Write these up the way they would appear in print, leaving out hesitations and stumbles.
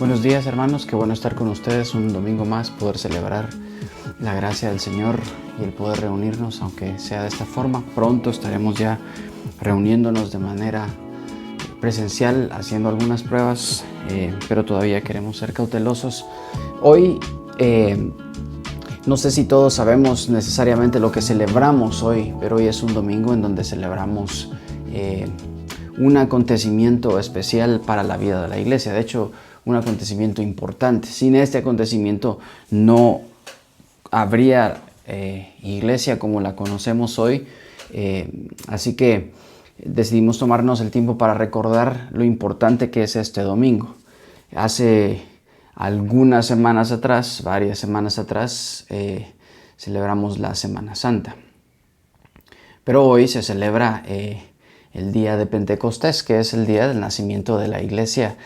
Buenos días, hermanos, qué bueno estar con ustedes un domingo más, poder celebrar la gracia del Señor y el poder reunirnos, aunque sea de esta forma. Pronto estaremos ya reuniéndonos de manera presencial, haciendo algunas pruebas, pero todavía queremos ser cautelosos. Hoy, no sé si todos sabemos necesariamente lo que celebramos hoy, pero hoy es un domingo en donde celebramos un acontecimiento especial para la vida de la iglesia. De hecho, un acontecimiento importante. Sin este acontecimiento no habría iglesia como la conocemos hoy. Así que decidimos tomarnos el tiempo para recordar lo importante que es este domingo. Hace algunas semanas atrás, varias semanas atrás, celebramos la Semana Santa. Pero hoy se celebra el día de Pentecostés, que es el día del nacimiento de la iglesia,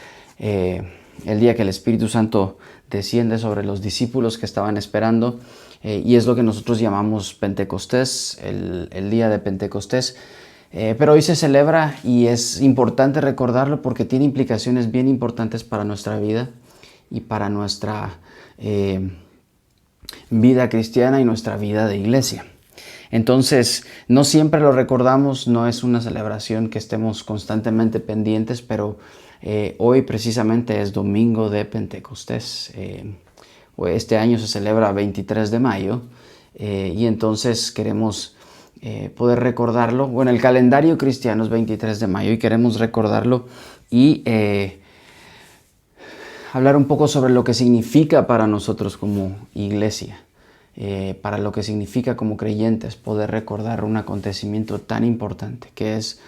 el día que el Espíritu Santo desciende sobre los discípulos que estaban esperando, y es lo que nosotros llamamos Pentecostés, el día de Pentecostés. Pero hoy se celebra y es importante recordarlo porque tiene implicaciones bien importantes para nuestra vida y para nuestra vida cristiana y nuestra vida de iglesia. Entonces, no siempre lo recordamos, no es una celebración que estemos constantemente pendientes, pero hoy precisamente es domingo de Pentecostés. Este año se celebra 23 de mayo y entonces queremos poder recordarlo. Bueno, el calendario cristiano es 23 de mayo y queremos recordarlo y hablar un poco sobre lo que significa para nosotros como iglesia. Para lo que significa como creyentes poder recordar un acontecimiento tan importante que es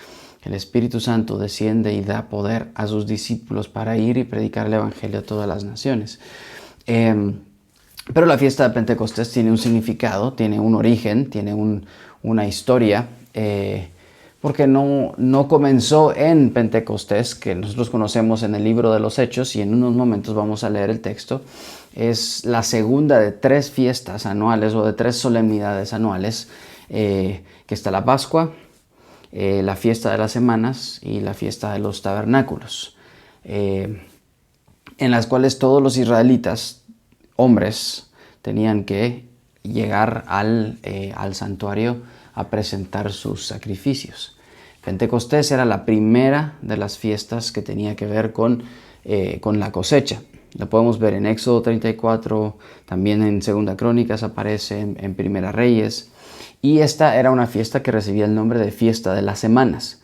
el Espíritu Santo desciende y da poder a sus discípulos para ir y predicar el Evangelio a todas las naciones. Pero la fiesta de Pentecostés tiene un significado, tiene un origen, tiene una historia, porque no comenzó en Pentecostés, que nosotros conocemos en el libro de los Hechos, y en unos momentos vamos a leer el texto. Es la segunda de 3 fiestas anuales o de 3 solemnidades anuales, que está la Pascua, la fiesta de las semanas y la fiesta de los tabernáculos, en las cuales todos los israelitas, hombres, tenían que llegar al santuario a presentar sus sacrificios. Pentecostés era la primera de las fiestas que tenía que ver con la cosecha. Lo podemos ver en Éxodo 34, también en Segunda Crónicas aparece, en Primera Reyes. Y esta era una fiesta que recibía el nombre de Fiesta de las Semanas,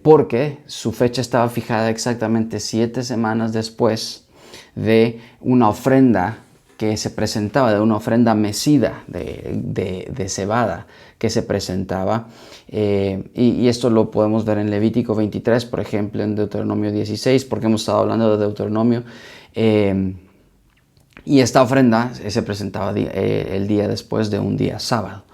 porque su fecha estaba fijada exactamente 7 semanas después de una ofrenda que se presentaba, de una ofrenda mecida de cebada que se presentaba. Y esto lo podemos ver en Levítico 23, por ejemplo, en Deuteronomio 16, porque hemos estado hablando de Deuteronomio. Y esta ofrenda se presentaba el día después de un día sábado.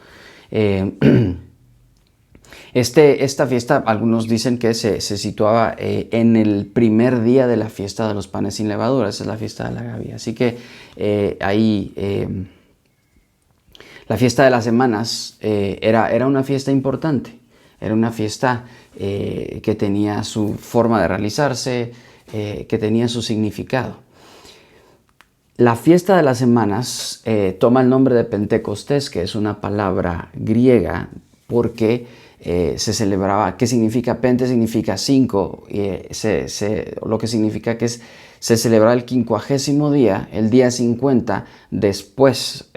Esta fiesta, algunos dicen que se situaba en el primer día de la fiesta de los panes sin levadura. Esa es la fiesta de la Gavia. Así que la fiesta de las semanas era una fiesta importante. Era una fiesta que tenía su forma de realizarse, que tenía su significado. La fiesta de las semanas toma el nombre de Pentecostés, que es una palabra griega, porque se celebraba. ¿Qué significa? Pente significa 5, lo que significa que se celebraba el 50º día, el día 50, después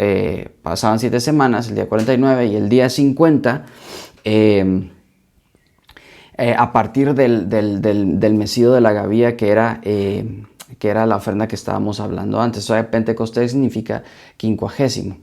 pasaban 7 semanas, el día 49 y el día 50, a partir del mesido de la Gavia, que era la ofrenda que estábamos hablando antes. O sea, Pentecostés significa 50º.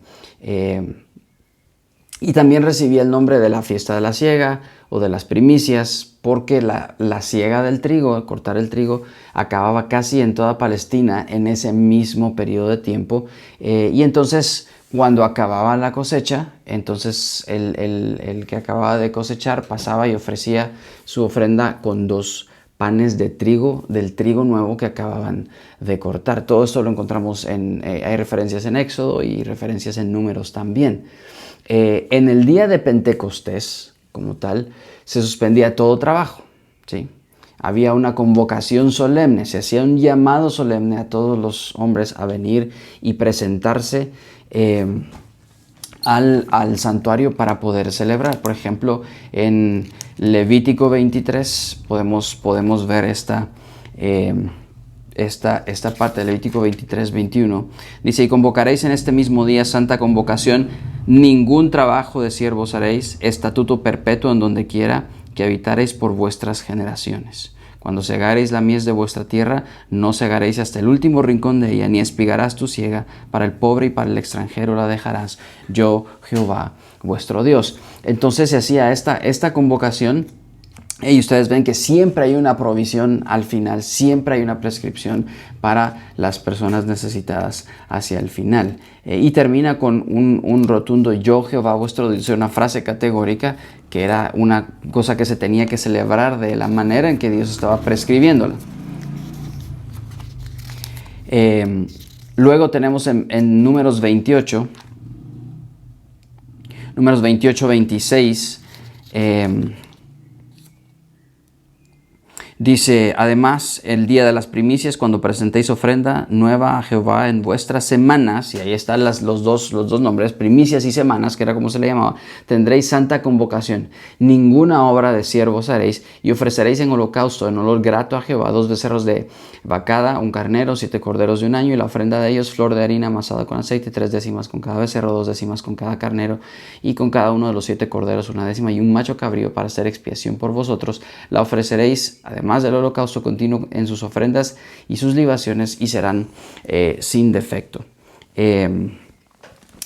Y también recibía el nombre de la fiesta de la siega o de las primicias, porque la siega del trigo, cortar el trigo, acababa casi en toda Palestina en ese mismo periodo de tiempo. Y entonces, cuando acababa la cosecha, entonces el que acababa de cosechar pasaba y ofrecía su ofrenda con 2 panes de trigo, del trigo nuevo que acababan de cortar. Todo esto lo encontramos hay referencias en Éxodo y referencias en Números también. En el día de Pentecostés, como tal, se suspendía todo trabajo, ¿sí? había una convocación solemne, se hacía un llamado solemne a todos los hombres a venir y presentarse al santuario para poder celebrar. Por ejemplo, en Levítico 23 podemos ver esta parte de Levítico 23, 21. Dice: y convocaréis en este mismo día santa convocación, ningún trabajo de siervos haréis, estatuto perpetuo en donde quiera que habitaréis por vuestras generaciones. Cuando segaréis la mies de vuestra tierra, no segaréis hasta el último rincón de ella, ni espigarás tu siega, para el pobre y para el extranjero la dejarás, yo Jehová vuestro Dios. Entonces se hacía esta convocación. Y ustedes ven que siempre hay una provisión al final, siempre hay una prescripción para las personas necesitadas hacia el final. Y termina con un rotundo yo Jehová vuestro Dios, una frase categórica que era una cosa que se tenía que celebrar de la manera en que Dios estaba prescribiéndola. Luego tenemos en Números 28, 26, dice: además, el día de las primicias, cuando presentéis ofrenda nueva a Jehová en vuestras semanas, y ahí están los dos nombres, primicias y semanas, que era como se le llamaba, tendréis santa convocación. Ninguna obra de siervos haréis, y ofreceréis en holocausto, en olor grato a Jehová, 2 becerros de vacada, un carnero, 7 corderos de un año, y la ofrenda de ellos, flor de harina amasada con aceite, 3 décimas con cada becerro, 2 décimas con cada carnero, y con cada uno de los 7 corderos 1 décima, y un macho cabrío para hacer expiación por vosotros. La ofreceréis, además del holocausto continuo, en sus ofrendas y sus libaciones, y serán sin defecto.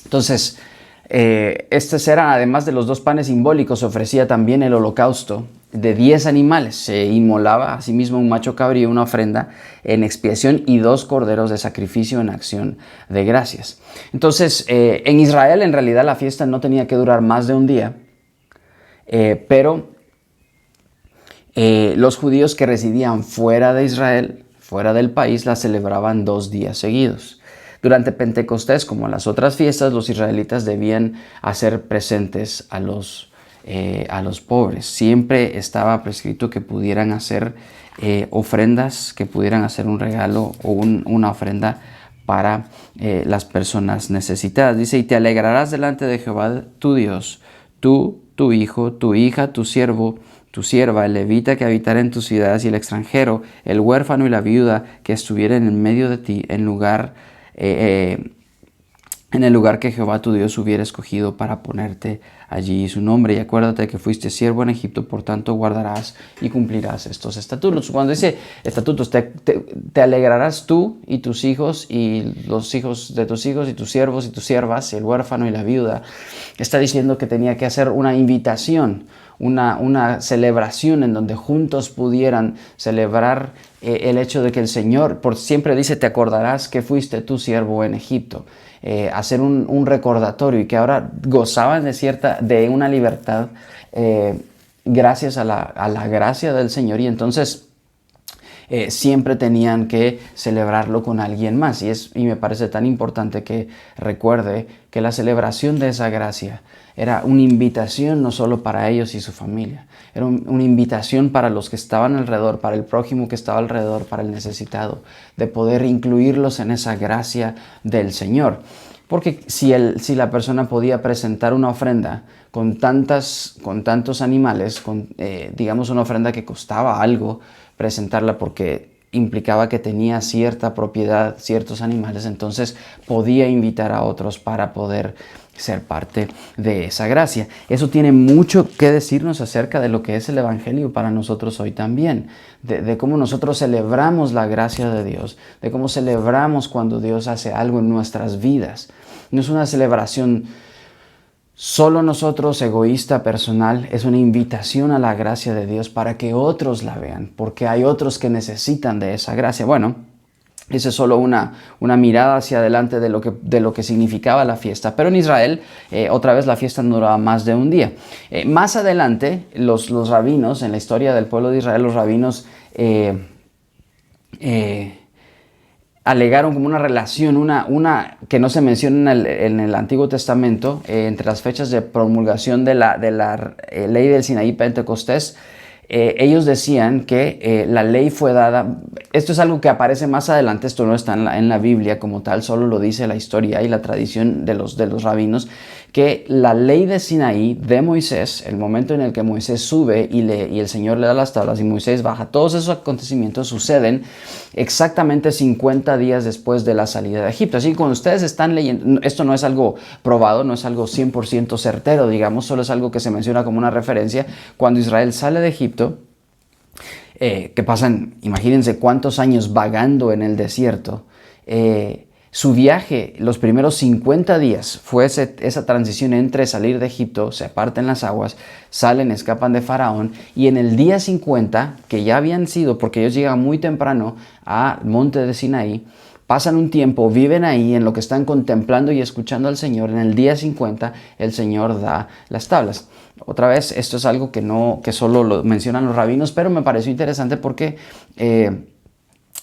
Entonces, estos eran, además de los 2 panes simbólicos, se ofrecía también el holocausto de 10 animales. Se inmolaba asimismo un macho cabrío, una ofrenda en expiación, y 2 corderos de sacrificio en acción de gracias. Entonces, en Israel en realidad la fiesta no tenía que durar más de un día, pero los judíos que residían fuera de Israel, fuera del país, la celebraban 2 días seguidos. Durante Pentecostés, como las otras fiestas, los israelitas debían hacer presentes a los pobres. Siempre estaba prescrito que pudieran hacer ofrendas, que pudieran hacer un regalo o una ofrenda para las personas necesitadas. Dice: y te alegrarás delante de Jehová tu Dios, tú, tu hijo, tu hija, tu siervo, tu sierva, el levita que habitara en tus ciudades, y el extranjero, el huérfano y la viuda que estuvieren en medio de ti, en el lugar que Jehová tu Dios hubiera escogido para ponerte allí su nombre. Y acuérdate que fuiste siervo en Egipto, por tanto guardarás y cumplirás estos estatutos. Cuando dice estatutos, te alegrarás tú y tus hijos y los hijos de tus hijos y tus siervos y tus siervas, el huérfano y la viuda. Está diciendo que tenía que hacer una invitación, una celebración en donde juntos pudieran celebrar el hecho de que el Señor, por siempre dice, te acordarás que fuiste tu siervo en Egipto. Hacer un recordatorio, y que ahora gozaban de una libertad gracias a la gracia del Señor, y entonces siempre tenían que celebrarlo con alguien más. Y me parece tan importante que recuerde que la celebración de esa gracia era una invitación no solo para ellos y su familia, era una invitación para los que estaban alrededor, para el prójimo que estaba alrededor, para el necesitado, de poder incluirlos en esa gracia del Señor. Porque si la persona podía presentar una ofrenda con tantos animales, digamos una ofrenda que costaba algo presentarla porque implicaba que tenía cierta propiedad, ciertos animales, entonces podía invitar a otros para poder ser parte de esa gracia. Eso tiene mucho que decirnos acerca de lo que es el Evangelio para nosotros hoy también, de cómo nosotros celebramos la gracia de Dios, de cómo celebramos cuando Dios hace algo en nuestras vidas. No es una celebración solo nosotros, egoísta, personal, es una invitación a la gracia de Dios para que otros la vean, porque hay otros que necesitan de esa gracia. Bueno, esa es solo una mirada hacia adelante de lo que significaba la fiesta. Pero en Israel, otra vez, la fiesta no duraba más de un día. Más adelante, los rabinos, en la historia del pueblo de Israel, los rabinos alegaron como una relación, una que no se menciona en el Antiguo Testamento, entre las fechas de promulgación de la ley del Sinaí, Pentecostés, ellos decían que la ley fue dada, esto es algo que aparece más adelante, esto no está en la Biblia como tal, solo lo dice la historia y la tradición de los rabinos, que la ley de Sinaí de Moisés, el momento en el que Moisés sube y el Señor le da las tablas y Moisés baja, todos esos acontecimientos suceden exactamente 50 días después de la salida de Egipto. Así que cuando ustedes están leyendo, esto no es algo probado, no es algo 100% certero, digamos, solo es algo que se menciona como una referencia. Cuando Israel sale de Egipto, que pasan, imagínense cuántos años vagando en el desierto, su viaje, los primeros 50 días, fue esa transición entre salir de Egipto, se parten las aguas, salen, escapan de Faraón, y en el día 50, que ya habían sido, porque ellos llegan muy temprano al monte de Sinaí, pasan un tiempo, viven ahí en lo que están contemplando y escuchando al Señor. En el día 50 el Señor da las tablas. Otra vez, esto es algo que solo lo mencionan los rabinos, pero me pareció interesante porque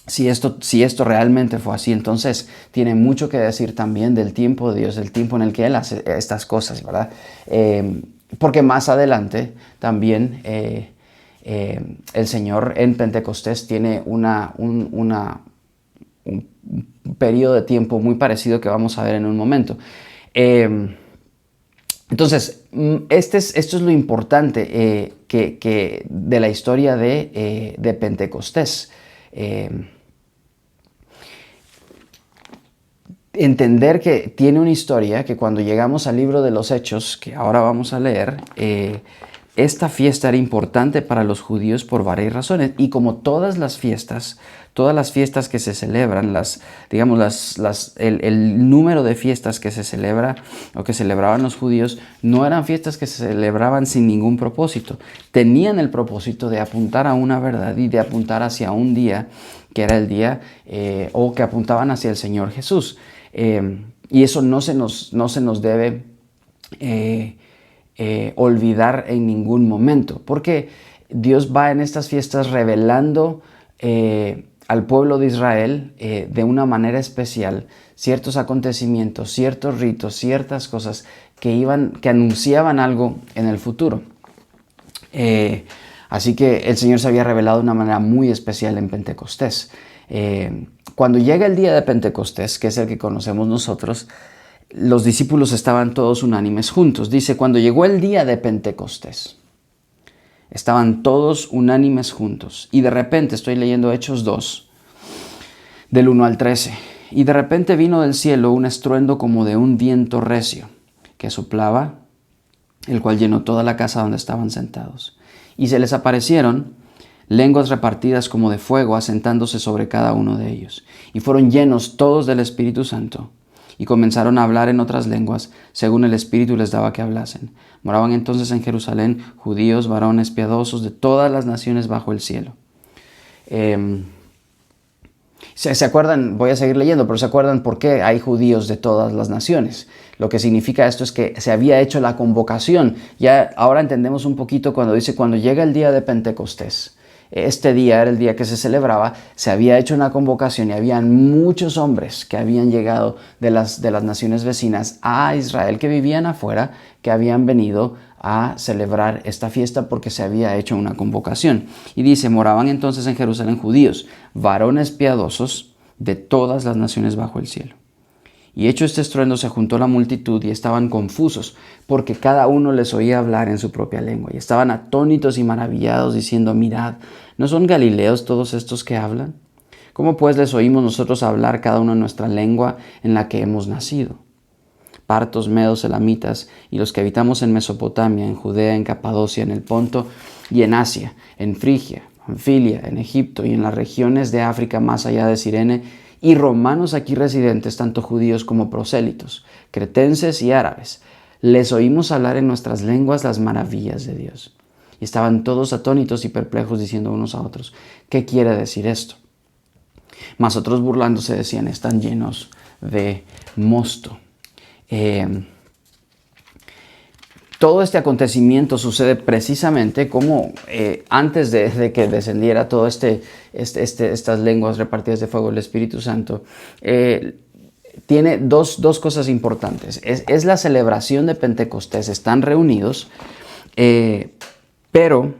si esto realmente fue así, entonces tiene mucho que decir también del tiempo de Dios, del tiempo en el que Él hace estas cosas, ¿verdad? Porque más adelante también el Señor en Pentecostés tiene un periodo de tiempo muy parecido que vamos a ver en un momento. Entonces, esto es lo importante que de la historia de Pentecostés. Entender que tiene una historia que cuando llegamos al libro de los Hechos, que ahora vamos a leer, esta fiesta era importante para los judíos por varias razones. Y como todas las fiestas que se celebran, el número de fiestas que se celebra o que celebraban los judíos no eran fiestas que se celebraban sin ningún propósito. Tenían el propósito de apuntar a una verdad y de apuntar hacia un día que era el día o que apuntaban hacia el Señor Jesús. Y eso no se nos debe olvidar en ningún momento, porque Dios va en estas fiestas revelando al pueblo de Israel de una manera especial ciertos acontecimientos, ciertos ritos, ciertas cosas que anunciaban algo en el futuro. Así que el Señor se había revelado de una manera muy especial en Pentecostés. Cuando llega el día de Pentecostés, que es el que conocemos nosotros, los discípulos estaban todos unánimes juntos. Dice, cuando llegó el día de Pentecostés, estaban todos unánimes juntos. Y de repente, estoy leyendo Hechos 2, del 1 al 13. Y de repente vino del cielo un estruendo como de un viento recio, que soplaba, el cual llenó toda la casa donde estaban sentados. Y se les aparecieron lenguas repartidas como de fuego, asentándose sobre cada uno de ellos. Y fueron llenos todos del Espíritu Santo. Y comenzaron a hablar en otras lenguas, según el Espíritu les daba que hablasen. Moraban entonces en Jerusalén judíos, varones piadosos de todas las naciones bajo el cielo. ¿Se acuerdan? Voy a seguir leyendo, pero ¿se acuerdan por qué hay judíos de todas las naciones? Lo que significa esto es que se había hecho la convocación. Ya ahora entendemos un poquito cuando dice, cuando llega el día de Pentecostés. Este día era el día que se celebraba, se había hecho una convocación y habían muchos hombres que habían llegado de las naciones vecinas a Israel, que vivían afuera, que habían venido a celebrar esta fiesta porque se había hecho una convocación. Y dice, moraban entonces en Jerusalén judíos, varones piadosos de todas las naciones bajo el cielo. Y hecho este estruendo se juntó la multitud y estaban confusos, porque cada uno les oía hablar en su propia lengua. Y estaban atónitos y maravillados, diciendo, mirad, ¿no son galileos todos estos que hablan? ¿Cómo pues les oímos nosotros hablar cada uno en nuestra lengua en la que hemos nacido? Partos, medos, elamitas, y los que habitamos en Mesopotamia, en Judea, en Capadocia, en el Ponto y en Asia, en Frigia, Panfilia, en Egipto y en las regiones de África más allá de Cirene, y romanos aquí residentes, tanto judíos como prosélitos, cretenses y árabes, les oímos hablar en nuestras lenguas las maravillas de Dios. Y estaban todos atónitos y perplejos, diciendo unos a otros, ¿qué quiere decir esto? Mas otros burlándose decían, están llenos de mosto. Todo este acontecimiento sucede precisamente como antes de que descendiera todo estas lenguas repartidas de fuego del Espíritu Santo. Tiene dos cosas importantes. Es la celebración de Pentecostés, están reunidos, pero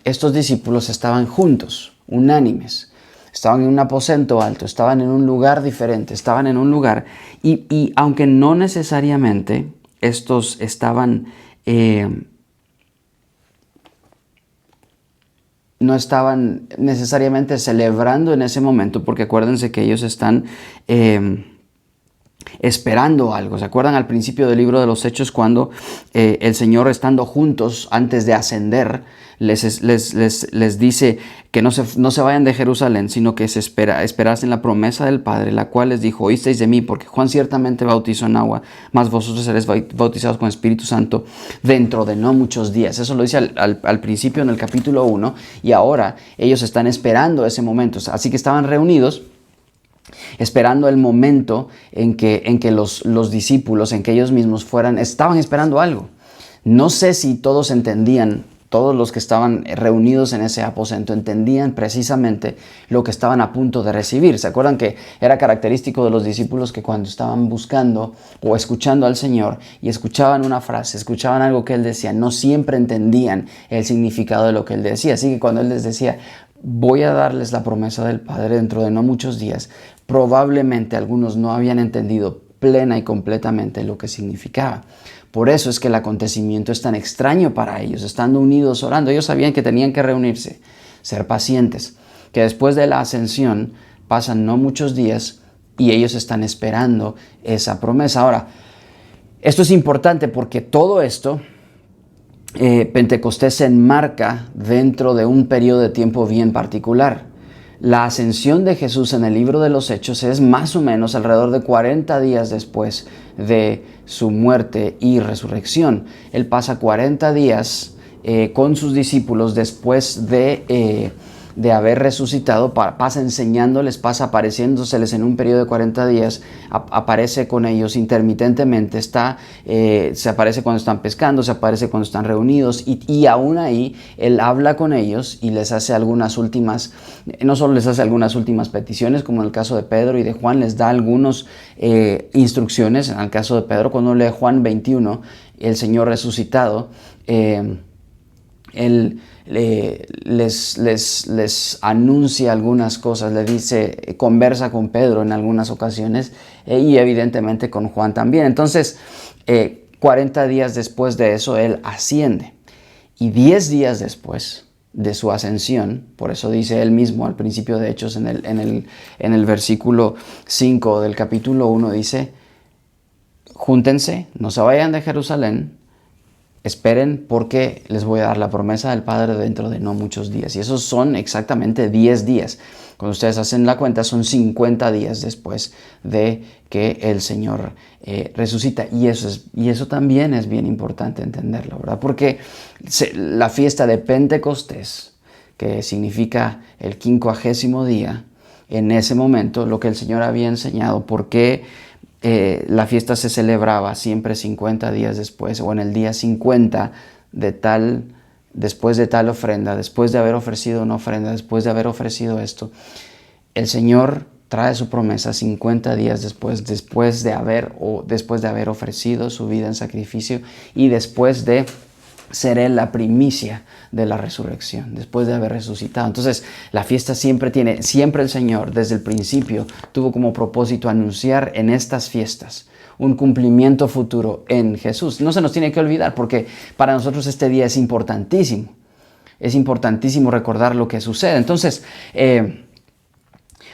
estos discípulos estaban juntos, unánimes. Estaban en un aposento alto, estaban en un lugar diferente, estaban en un lugar y aunque no necesariamente estos no estaban necesariamente celebrando en ese momento, porque acuérdense que ellos están esperando algo. ¿Se acuerdan al principio del libro de los Hechos cuando el Señor, estando juntos antes de ascender, les dice que no se vayan de Jerusalén, sino que esperasen la promesa del Padre, la cual les dijo: oísteis de mí, porque Juan ciertamente bautizó en agua, mas vosotros seréis bautizados con Espíritu Santo dentro de no muchos días. Eso lo dice al principio en el capítulo 1, y ahora ellos están esperando ese momento. Así que estaban reunidos esperando el momento en que los discípulos, en que ellos mismos estaban esperando algo. No sé si todos entendían, todos los que estaban reunidos en ese aposento entendían precisamente lo que estaban a punto de recibir. ¿Se acuerdan que era característico de los discípulos que cuando estaban buscando o escuchando al Señor y escuchaban una frase, escuchaban algo que Él decía, no siempre entendían el significado de lo que Él decía? Así que cuando Él les decía: voy a darles la promesa del Padre dentro de no muchos días, probablemente algunos no habían entendido plena y completamente lo que significaba. Por eso es que el acontecimiento es tan extraño para ellos, estando unidos orando. Ellos sabían que tenían que reunirse, ser pacientes, que después de la ascensión pasan no muchos días y ellos están esperando esa promesa. Ahora, esto es importante porque todo esto, Pentecostés se enmarca dentro de un periodo de tiempo bien particular. La ascensión de Jesús en el libro de los Hechos es más o menos alrededor de 40 días después de su muerte y resurrección. Él pasa 40 días con sus discípulos después de haber resucitado, pasa enseñándoles, pasa apareciéndoseles en un periodo de 40 días, aparece con ellos intermitentemente, se aparece cuando están pescando, se aparece cuando están reunidos y aún ahí Él habla con ellos y les hace algunas últimas, no solo les hace algunas últimas peticiones, como en el caso de Pedro y de Juan, les da algunas instrucciones. En el caso de Pedro, cuando lee Juan 21, el Señor resucitado, Él les anuncia algunas cosas, le dice, conversa con Pedro en algunas ocasiones y evidentemente con Juan también. Entonces, 40 días después de eso, Él asciende. Y 10 días después de su ascensión, por eso dice Él mismo al principio de Hechos, en el versículo 5 del capítulo 1, dice: júntense, no se vayan de Jerusalén, esperen porque les voy a dar la promesa del Padre dentro de no muchos días. Y esos son exactamente 10 días. Cuando ustedes hacen la cuenta, son 50 días después de que el Señor resucita. Y eso también es bien importante entenderlo, ¿verdad? Porque la fiesta de Pentecostés, que significa el 50º día, en ese momento, lo que el Señor había enseñado, por qué la fiesta se celebraba siempre 50 días después, o en el día 50 después de tal ofrenda, después de haber ofrecido una ofrenda, después de haber ofrecido esto, el Señor trae su promesa 50 días después de haber ofrecido su vida en sacrificio y después de ser Él la primicia de la resurrección, después de haber resucitado. Entonces, la fiesta siempre el Señor, desde el principio, tuvo como propósito anunciar en estas fiestas un cumplimiento futuro en Jesús. No se nos tiene que olvidar, porque para nosotros este día es importantísimo. Es importantísimo recordar lo que sucede. Entonces,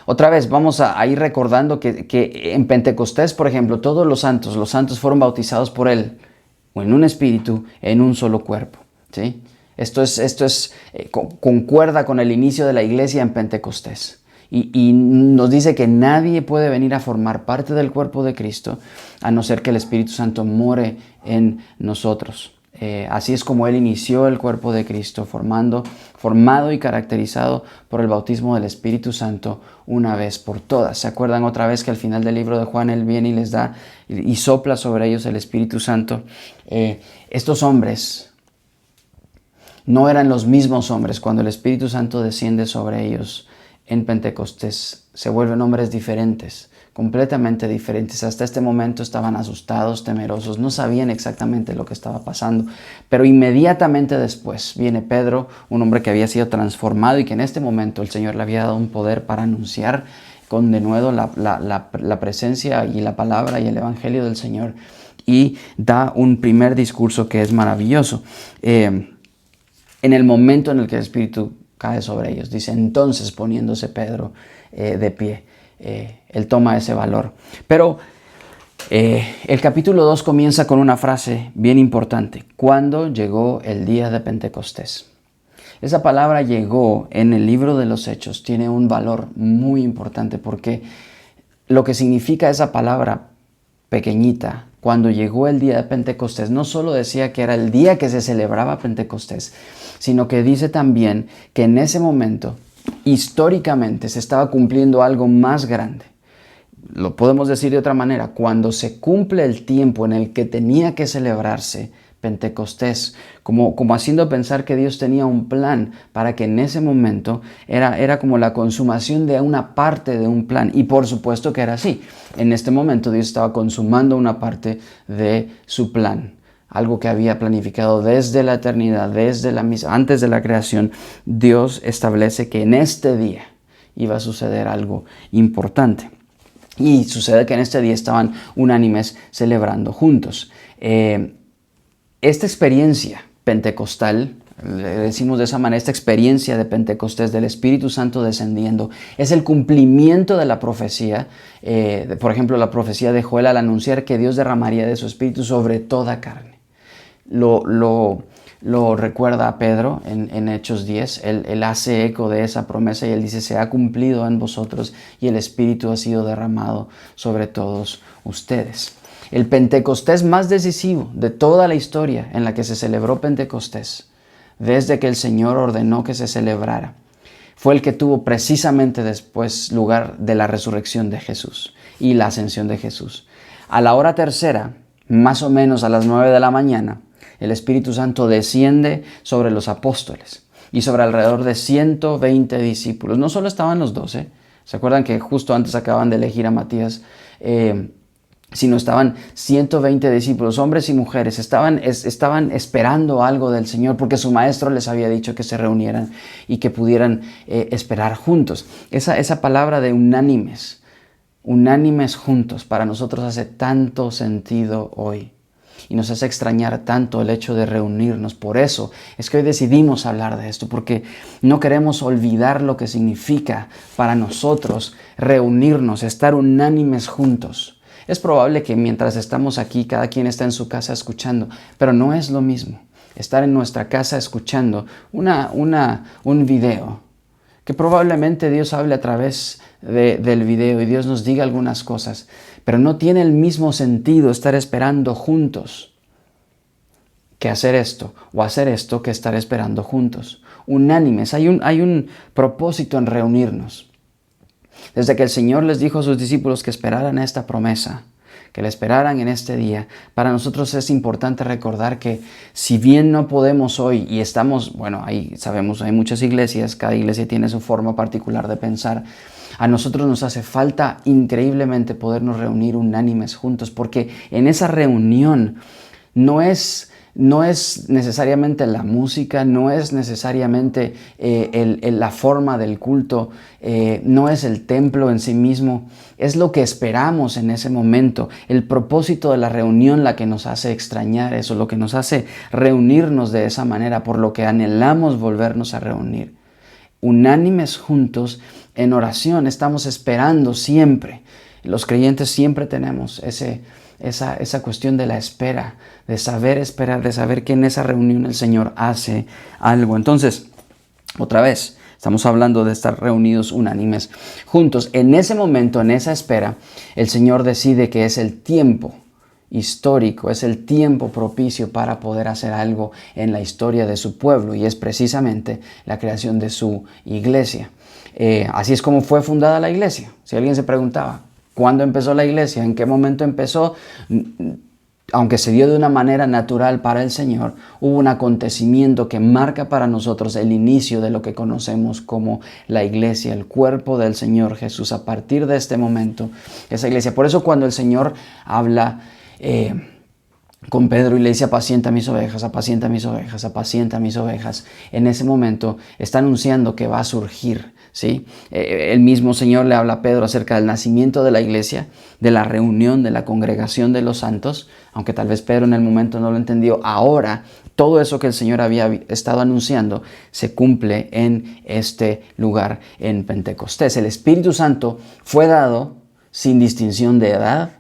otra vez vamos a ir recordando que en Pentecostés, por ejemplo, todos los santos fueron bautizados por Él, o en un espíritu, en un solo cuerpo, ¿sí? Esto concuerda con el inicio de la iglesia en Pentecostés. Y nos dice que nadie puede venir a formar parte del cuerpo de Cristo a no ser que el Espíritu Santo more en nosotros. Así es como Él inició el cuerpo de Cristo, formado y caracterizado por el bautismo del Espíritu Santo una vez por todas. ¿Se acuerdan otra vez que al final del libro de Juan Él viene y les da y sopla sobre ellos el Espíritu Santo? Estos hombres no eran los mismos hombres cuando el Espíritu Santo desciende sobre ellos en Pentecostés. Se vuelven hombres diferentes, completamente diferentes. Hasta este momento estaban asustados, temerosos, no sabían exactamente lo que estaba pasando. Pero inmediatamente después viene Pedro, un hombre que había sido transformado y que en este momento el Señor le había dado un poder para anunciar con denuedo la presencia y la palabra y el evangelio del Señor, y da un primer discurso que es maravilloso. En el momento en el que el Espíritu cae sobre ellos, dice: entonces, poniéndose Pedro de pie, él toma ese valor. Pero el capítulo 2 comienza con una frase bien importante: cuando llegó el día de Pentecostés. Esa palabra llegó en el libro de los Hechos tiene un valor muy importante, porque lo que significa esa palabra pequeñita, cuando llegó el día de Pentecostés, no solo decía que era el día que se celebraba Pentecostés, sino que dice también que en ese momento, históricamente, se estaba cumpliendo algo más grande. Lo podemos decir de otra manera: cuando se cumple el tiempo en el que tenía que celebrarse Pentecostés, como haciendo pensar que Dios tenía un plan para que en ese momento era como la consumación de una parte de un plan. Y por supuesto que era así. En este momento Dios estaba consumando una parte de su plan, algo que había planificado desde la eternidad, antes de la creación. Dios establece que en este día iba a suceder algo importante. Y sucede que en este día estaban unánimes celebrando juntos. Esta experiencia pentecostal, le decimos de esa manera, esta experiencia de Pentecostés, del Espíritu Santo descendiendo, es el cumplimiento de la profecía. Por ejemplo, la profecía de Joel al anunciar que Dios derramaría de su Espíritu sobre toda carne. Lo recuerda a Pedro en Hechos 10. Él hace eco de esa promesa y él dice: se ha cumplido en vosotros y el Espíritu ha sido derramado sobre todos ustedes. El Pentecostés más decisivo de toda la historia en la que se celebró Pentecostés, desde que el Señor ordenó que se celebrara, fue el que tuvo precisamente después lugar de la resurrección de Jesús y la ascensión de Jesús. A la hora tercera, más o menos a las 9 de la mañana, el Espíritu Santo desciende sobre los apóstoles y sobre alrededor de 120 discípulos. No solo estaban los 12, ¿se acuerdan que justo antes acaban de elegir a Matías? Sino estaban 120 discípulos, hombres y mujeres, estaban esperando algo del Señor, porque su maestro les había dicho que se reunieran y que pudieran esperar juntos. Esa palabra de unánimes juntos, para nosotros hace tanto sentido hoy. Y nos hace extrañar tanto el hecho de reunirnos. Por eso es que hoy decidimos hablar de esto, porque no queremos olvidar lo que significa para nosotros reunirnos, estar unánimes juntos. Es probable que mientras estamos aquí, cada quien está en su casa escuchando, pero no es lo mismo estar en nuestra casa escuchando un video, que probablemente Dios hable a través del video y Dios nos diga algunas cosas, pero no tiene el mismo sentido estar esperando juntos que hacer esto, o hacer esto que estar esperando juntos. Unánimes, hay un propósito en reunirnos. Desde que el Señor les dijo a sus discípulos que esperaran esta promesa, que la esperaran en este día, para nosotros es importante recordar que si bien no podemos hoy, y estamos, ahí sabemos, hay muchas iglesias, cada iglesia tiene su forma particular de pensar, a nosotros nos hace falta increíblemente podernos reunir unánimes juntos, porque en esa reunión no es necesariamente la música, no es necesariamente la forma del culto, no es el templo en sí mismo, es lo que esperamos en ese momento, el propósito de la reunión la que nos hace extrañar eso, lo que nos hace reunirnos de esa manera, por lo que anhelamos volvernos a reunir. Unánimes juntos en oración, estamos esperando siempre. Los creyentes siempre tenemos esa cuestión de la espera, de saber esperar, de saber que en esa reunión el Señor hace algo. Entonces, otra vez, estamos hablando de estar reunidos unánimes juntos. En ese momento, en esa espera, el Señor decide que es el tiempo histórico, es el tiempo propicio para poder hacer algo en la historia de su pueblo, y es precisamente la creación de su iglesia. Así es como fue fundada la iglesia. Si alguien se preguntaba, ¿cuándo empezó la iglesia? ¿En qué momento empezó? aunque se dio de una manera natural para el Señor, hubo un acontecimiento que marca para nosotros el inicio de lo que conocemos como la iglesia, el cuerpo del Señor Jesús. A partir de este momento, esa iglesia. Por eso cuando el Señor habla con Pedro y le dice: apacienta mis ovejas, apacienta mis ovejas, apacienta mis ovejas, en ese momento está anunciando que va a surgir, ¿sí? El mismo Señor le habla a Pedro acerca del nacimiento de la iglesia, de la reunión, de la congregación de los santos, aunque tal vez Pedro en el momento no lo entendió. Ahora, todo eso que el Señor había estado anunciando se cumple en este lugar, en Pentecostés. El Espíritu Santo fue dado sin distinción de edad,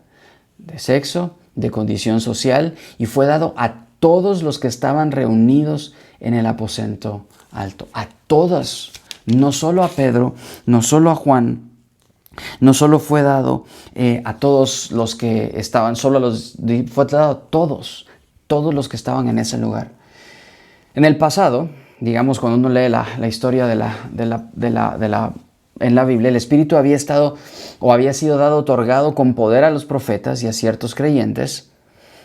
de sexo, de condición social, y fue dado a todos los que estaban reunidos en el aposento alto. A todos, no solo a Pedro, no solo a Juan, no solo fue dado a todos los que estaban, fue dado a todos los que estaban en ese lugar. En el pasado, digamos, cuando uno lee la historia en la Biblia, el Espíritu había sido dado, otorgado con poder a los profetas y a ciertos creyentes.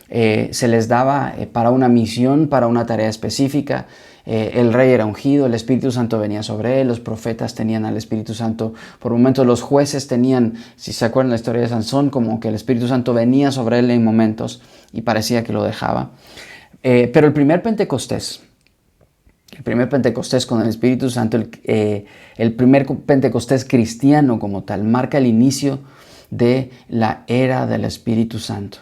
Se les daba para una misión, para una tarea específica. El rey era ungido, el Espíritu Santo venía sobre él, los profetas tenían al Espíritu Santo. Por momentos los jueces tenían, si se acuerdan la historia de Sansón, como que el Espíritu Santo venía sobre él en momentos y parecía que lo dejaba. Pero el primer Pentecostés con el Espíritu Santo, el primer Pentecostés cristiano como tal, marca el inicio de la era del Espíritu Santo.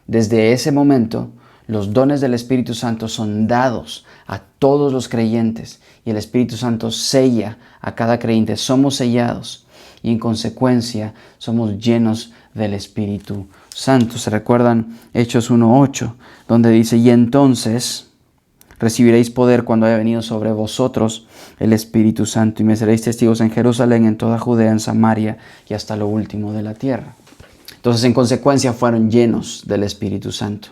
Desde ese momento, los dones del Espíritu Santo son dados a todos los creyentes y el Espíritu Santo sella a cada creyente. Somos sellados y en consecuencia somos llenos del Espíritu Santo. ¿Se recuerdan Hechos 1:8? Donde dice: y entonces recibiréis poder cuando haya venido sobre vosotros el Espíritu Santo y me seréis testigos en Jerusalén, en toda Judea, en Samaria y hasta lo último de la tierra. Entonces, en consecuencia, fueron llenos del Espíritu Santo.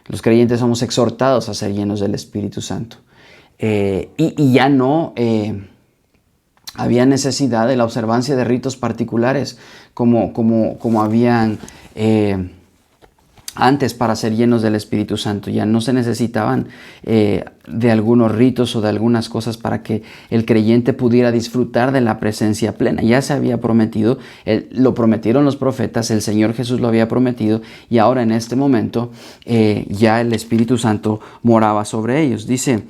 Los creyentes somos exhortados a ser llenos del Espíritu Santo. Y ya no había necesidad de la observancia de ritos particulares como habían antes para ser llenos del Espíritu Santo. Ya no se necesitaban de algunos ritos o de algunas cosas para que el creyente pudiera disfrutar de la presencia plena. Ya se había prometido, lo prometieron los profetas, el Señor Jesús lo había prometido y ahora en este momento ya el Espíritu Santo moraba sobre ellos. Dice,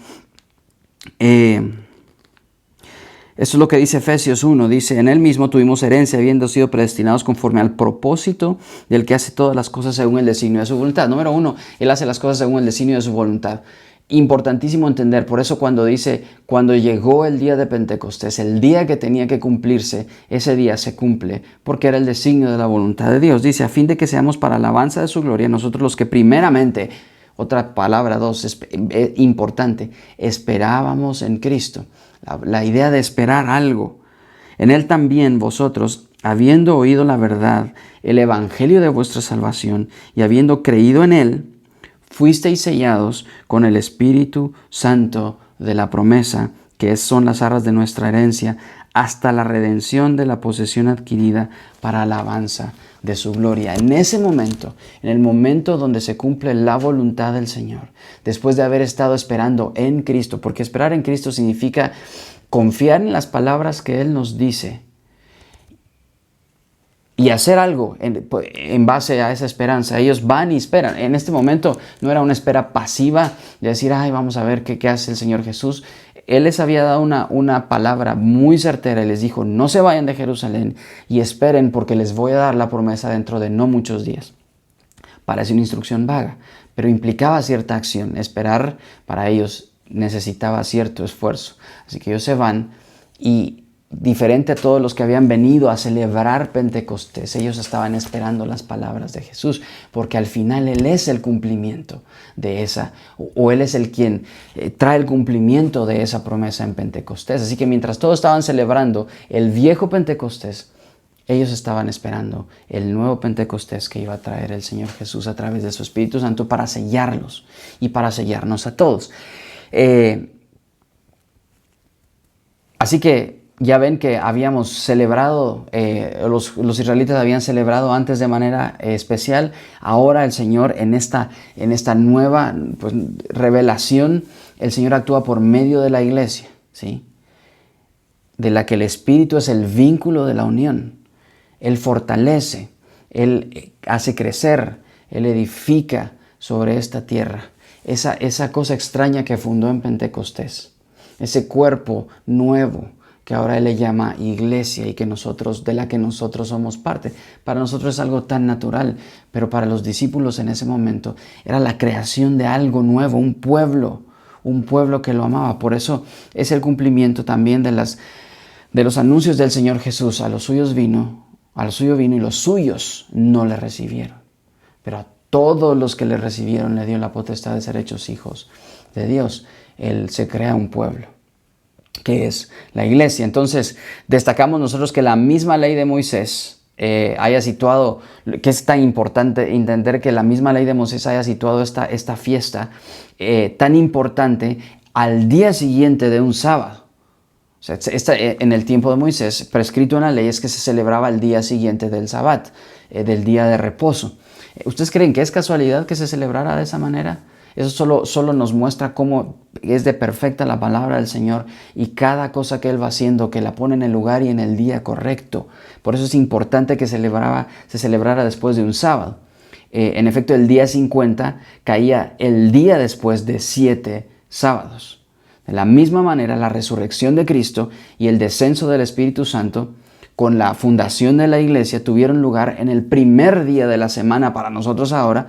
esto es lo que dice Efesios 1, dice: en él mismo tuvimos herencia, habiendo sido predestinados conforme al propósito del que hace todas las cosas según el designio de su voluntad. Número 1, él hace las cosas según el designio de su voluntad. Importantísimo entender, por eso cuando dice, cuando llegó el día de Pentecostés, el día que tenía que cumplirse, ese día se cumple, porque era el designio de la voluntad de Dios. Dice, a fin de que seamos para alabanza de su gloria, nosotros los que primeramente, otra palabra, importante, esperábamos en Cristo. La idea de esperar algo. En él también vosotros, habiendo oído la verdad, el evangelio de vuestra salvación, y habiendo creído en él, fuisteis sellados con el Espíritu Santo de la promesa, que son las arras de nuestra herencia, hasta la redención de la posesión adquirida para alabanza de su gloria. En ese momento, en el momento donde se cumple la voluntad del Señor, después de haber estado esperando en Cristo, porque esperar en Cristo significa confiar en las palabras que Él nos dice y hacer algo en base a esa esperanza. Ellos van y esperan. En este momento no era una espera pasiva de decir, ay, vamos a ver qué hace el Señor Jesús. Él les había dado una palabra muy certera y les dijo, no se vayan de Jerusalén y esperen porque les voy a dar la promesa dentro de no muchos días. Parece una instrucción vaga, pero implicaba cierta acción. Esperar para ellos necesitaba cierto esfuerzo. Así que ellos se van y, diferente a todos los que habían venido a celebrar Pentecostés, ellos estaban esperando las palabras de Jesús, porque al final Él es el cumplimiento de esa, o Él es el quien trae el cumplimiento de esa promesa en Pentecostés. Así que mientras todos estaban celebrando el viejo Pentecostés, ellos estaban esperando el nuevo Pentecostés que iba a traer el Señor Jesús a través de su Espíritu Santo para sellarlos y para sellarnos a todos. Así que ya ven que habíamos celebrado, los israelitas habían celebrado antes de manera especial. Ahora el Señor en esta nueva pues, revelación, el Señor actúa por medio de la iglesia, ¿sí? De la que el Espíritu es el vínculo de la unión. Él fortalece, Él hace crecer, Él edifica sobre esta tierra. Esa cosa extraña que fundó en Pentecostés. Ese cuerpo nuevo que ahora Él le llama iglesia y de la que nosotros somos parte. Para nosotros es algo tan natural, pero para los discípulos en ese momento era la creación de algo nuevo, un pueblo que lo amaba. Por eso es el cumplimiento también de los anuncios del Señor Jesús. A lo suyo vino y los suyos no le recibieron. Pero a todos los que le recibieron le dio la potestad de ser hechos hijos de Dios. Él se crea un pueblo, que es la iglesia. Entonces, destacamos nosotros que la misma ley de Moisés haya situado, que es tan importante entender que la misma ley de Moisés haya situado esta fiesta tan importante al día siguiente de un sábado. O sea, en el tiempo de Moisés, prescrito en la ley, es que se celebraba el día siguiente del Sabbat, del día de reposo. ¿Ustedes creen que es casualidad que se celebrara de esa manera? Eso solo nos muestra cómo es de perfecta la palabra del Señor y cada cosa que Él va haciendo, que la pone en el lugar y en el día correcto. Por eso es importante que se celebrara después de un sábado. En efecto, el día 50 caía el día después de 7 sábados. De la misma manera, la resurrección de Cristo y el descenso del Espíritu Santo con la fundación de la iglesia tuvieron lugar en el primer día de la semana para nosotros ahora.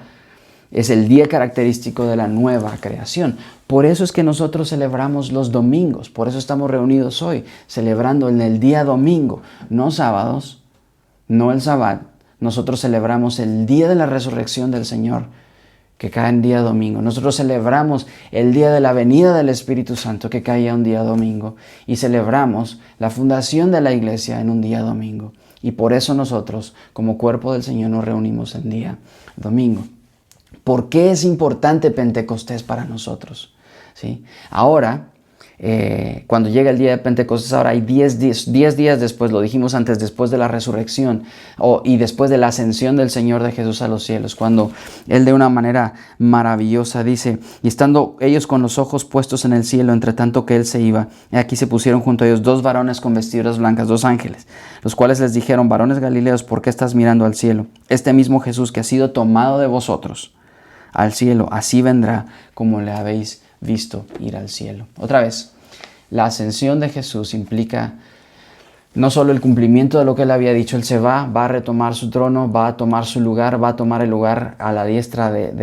Es el día característico de la nueva creación. Por eso es que nosotros celebramos los domingos. Por eso estamos reunidos hoy, celebrando en el día domingo. No sábados, no el Sabbat. Nosotros celebramos el día de la resurrección del Señor, que cae en día domingo. Nosotros celebramos el día de la venida del Espíritu Santo, que caía un día domingo. Y celebramos la fundación de la iglesia en un día domingo. Y por eso nosotros, como cuerpo del Señor, nos reunimos en día domingo. ¿Por qué es importante Pentecostés para nosotros? ¿Sí? Ahora, cuando llega el día de Pentecostés, ahora hay 10 días después, lo dijimos antes, después de la resurrección y después de la ascensión del Señor de Jesús a los cielos, cuando Él de una manera maravillosa dice, y estando ellos con los ojos puestos en el cielo, entre tanto que Él se iba, y aquí se pusieron junto a ellos 2 varones con vestiduras blancas, 2 ángeles, los cuales les dijeron, varones galileos, ¿por qué estás mirando al cielo? Este mismo Jesús que ha sido tomado de vosotros al cielo, así vendrá como le habéis visto ir al cielo. Otra vez, la ascensión de Jesús implica no solo el cumplimiento de lo que Él había dicho, Él se va a retomar su trono, va a tomar su lugar, va a tomar el lugar a la diestra de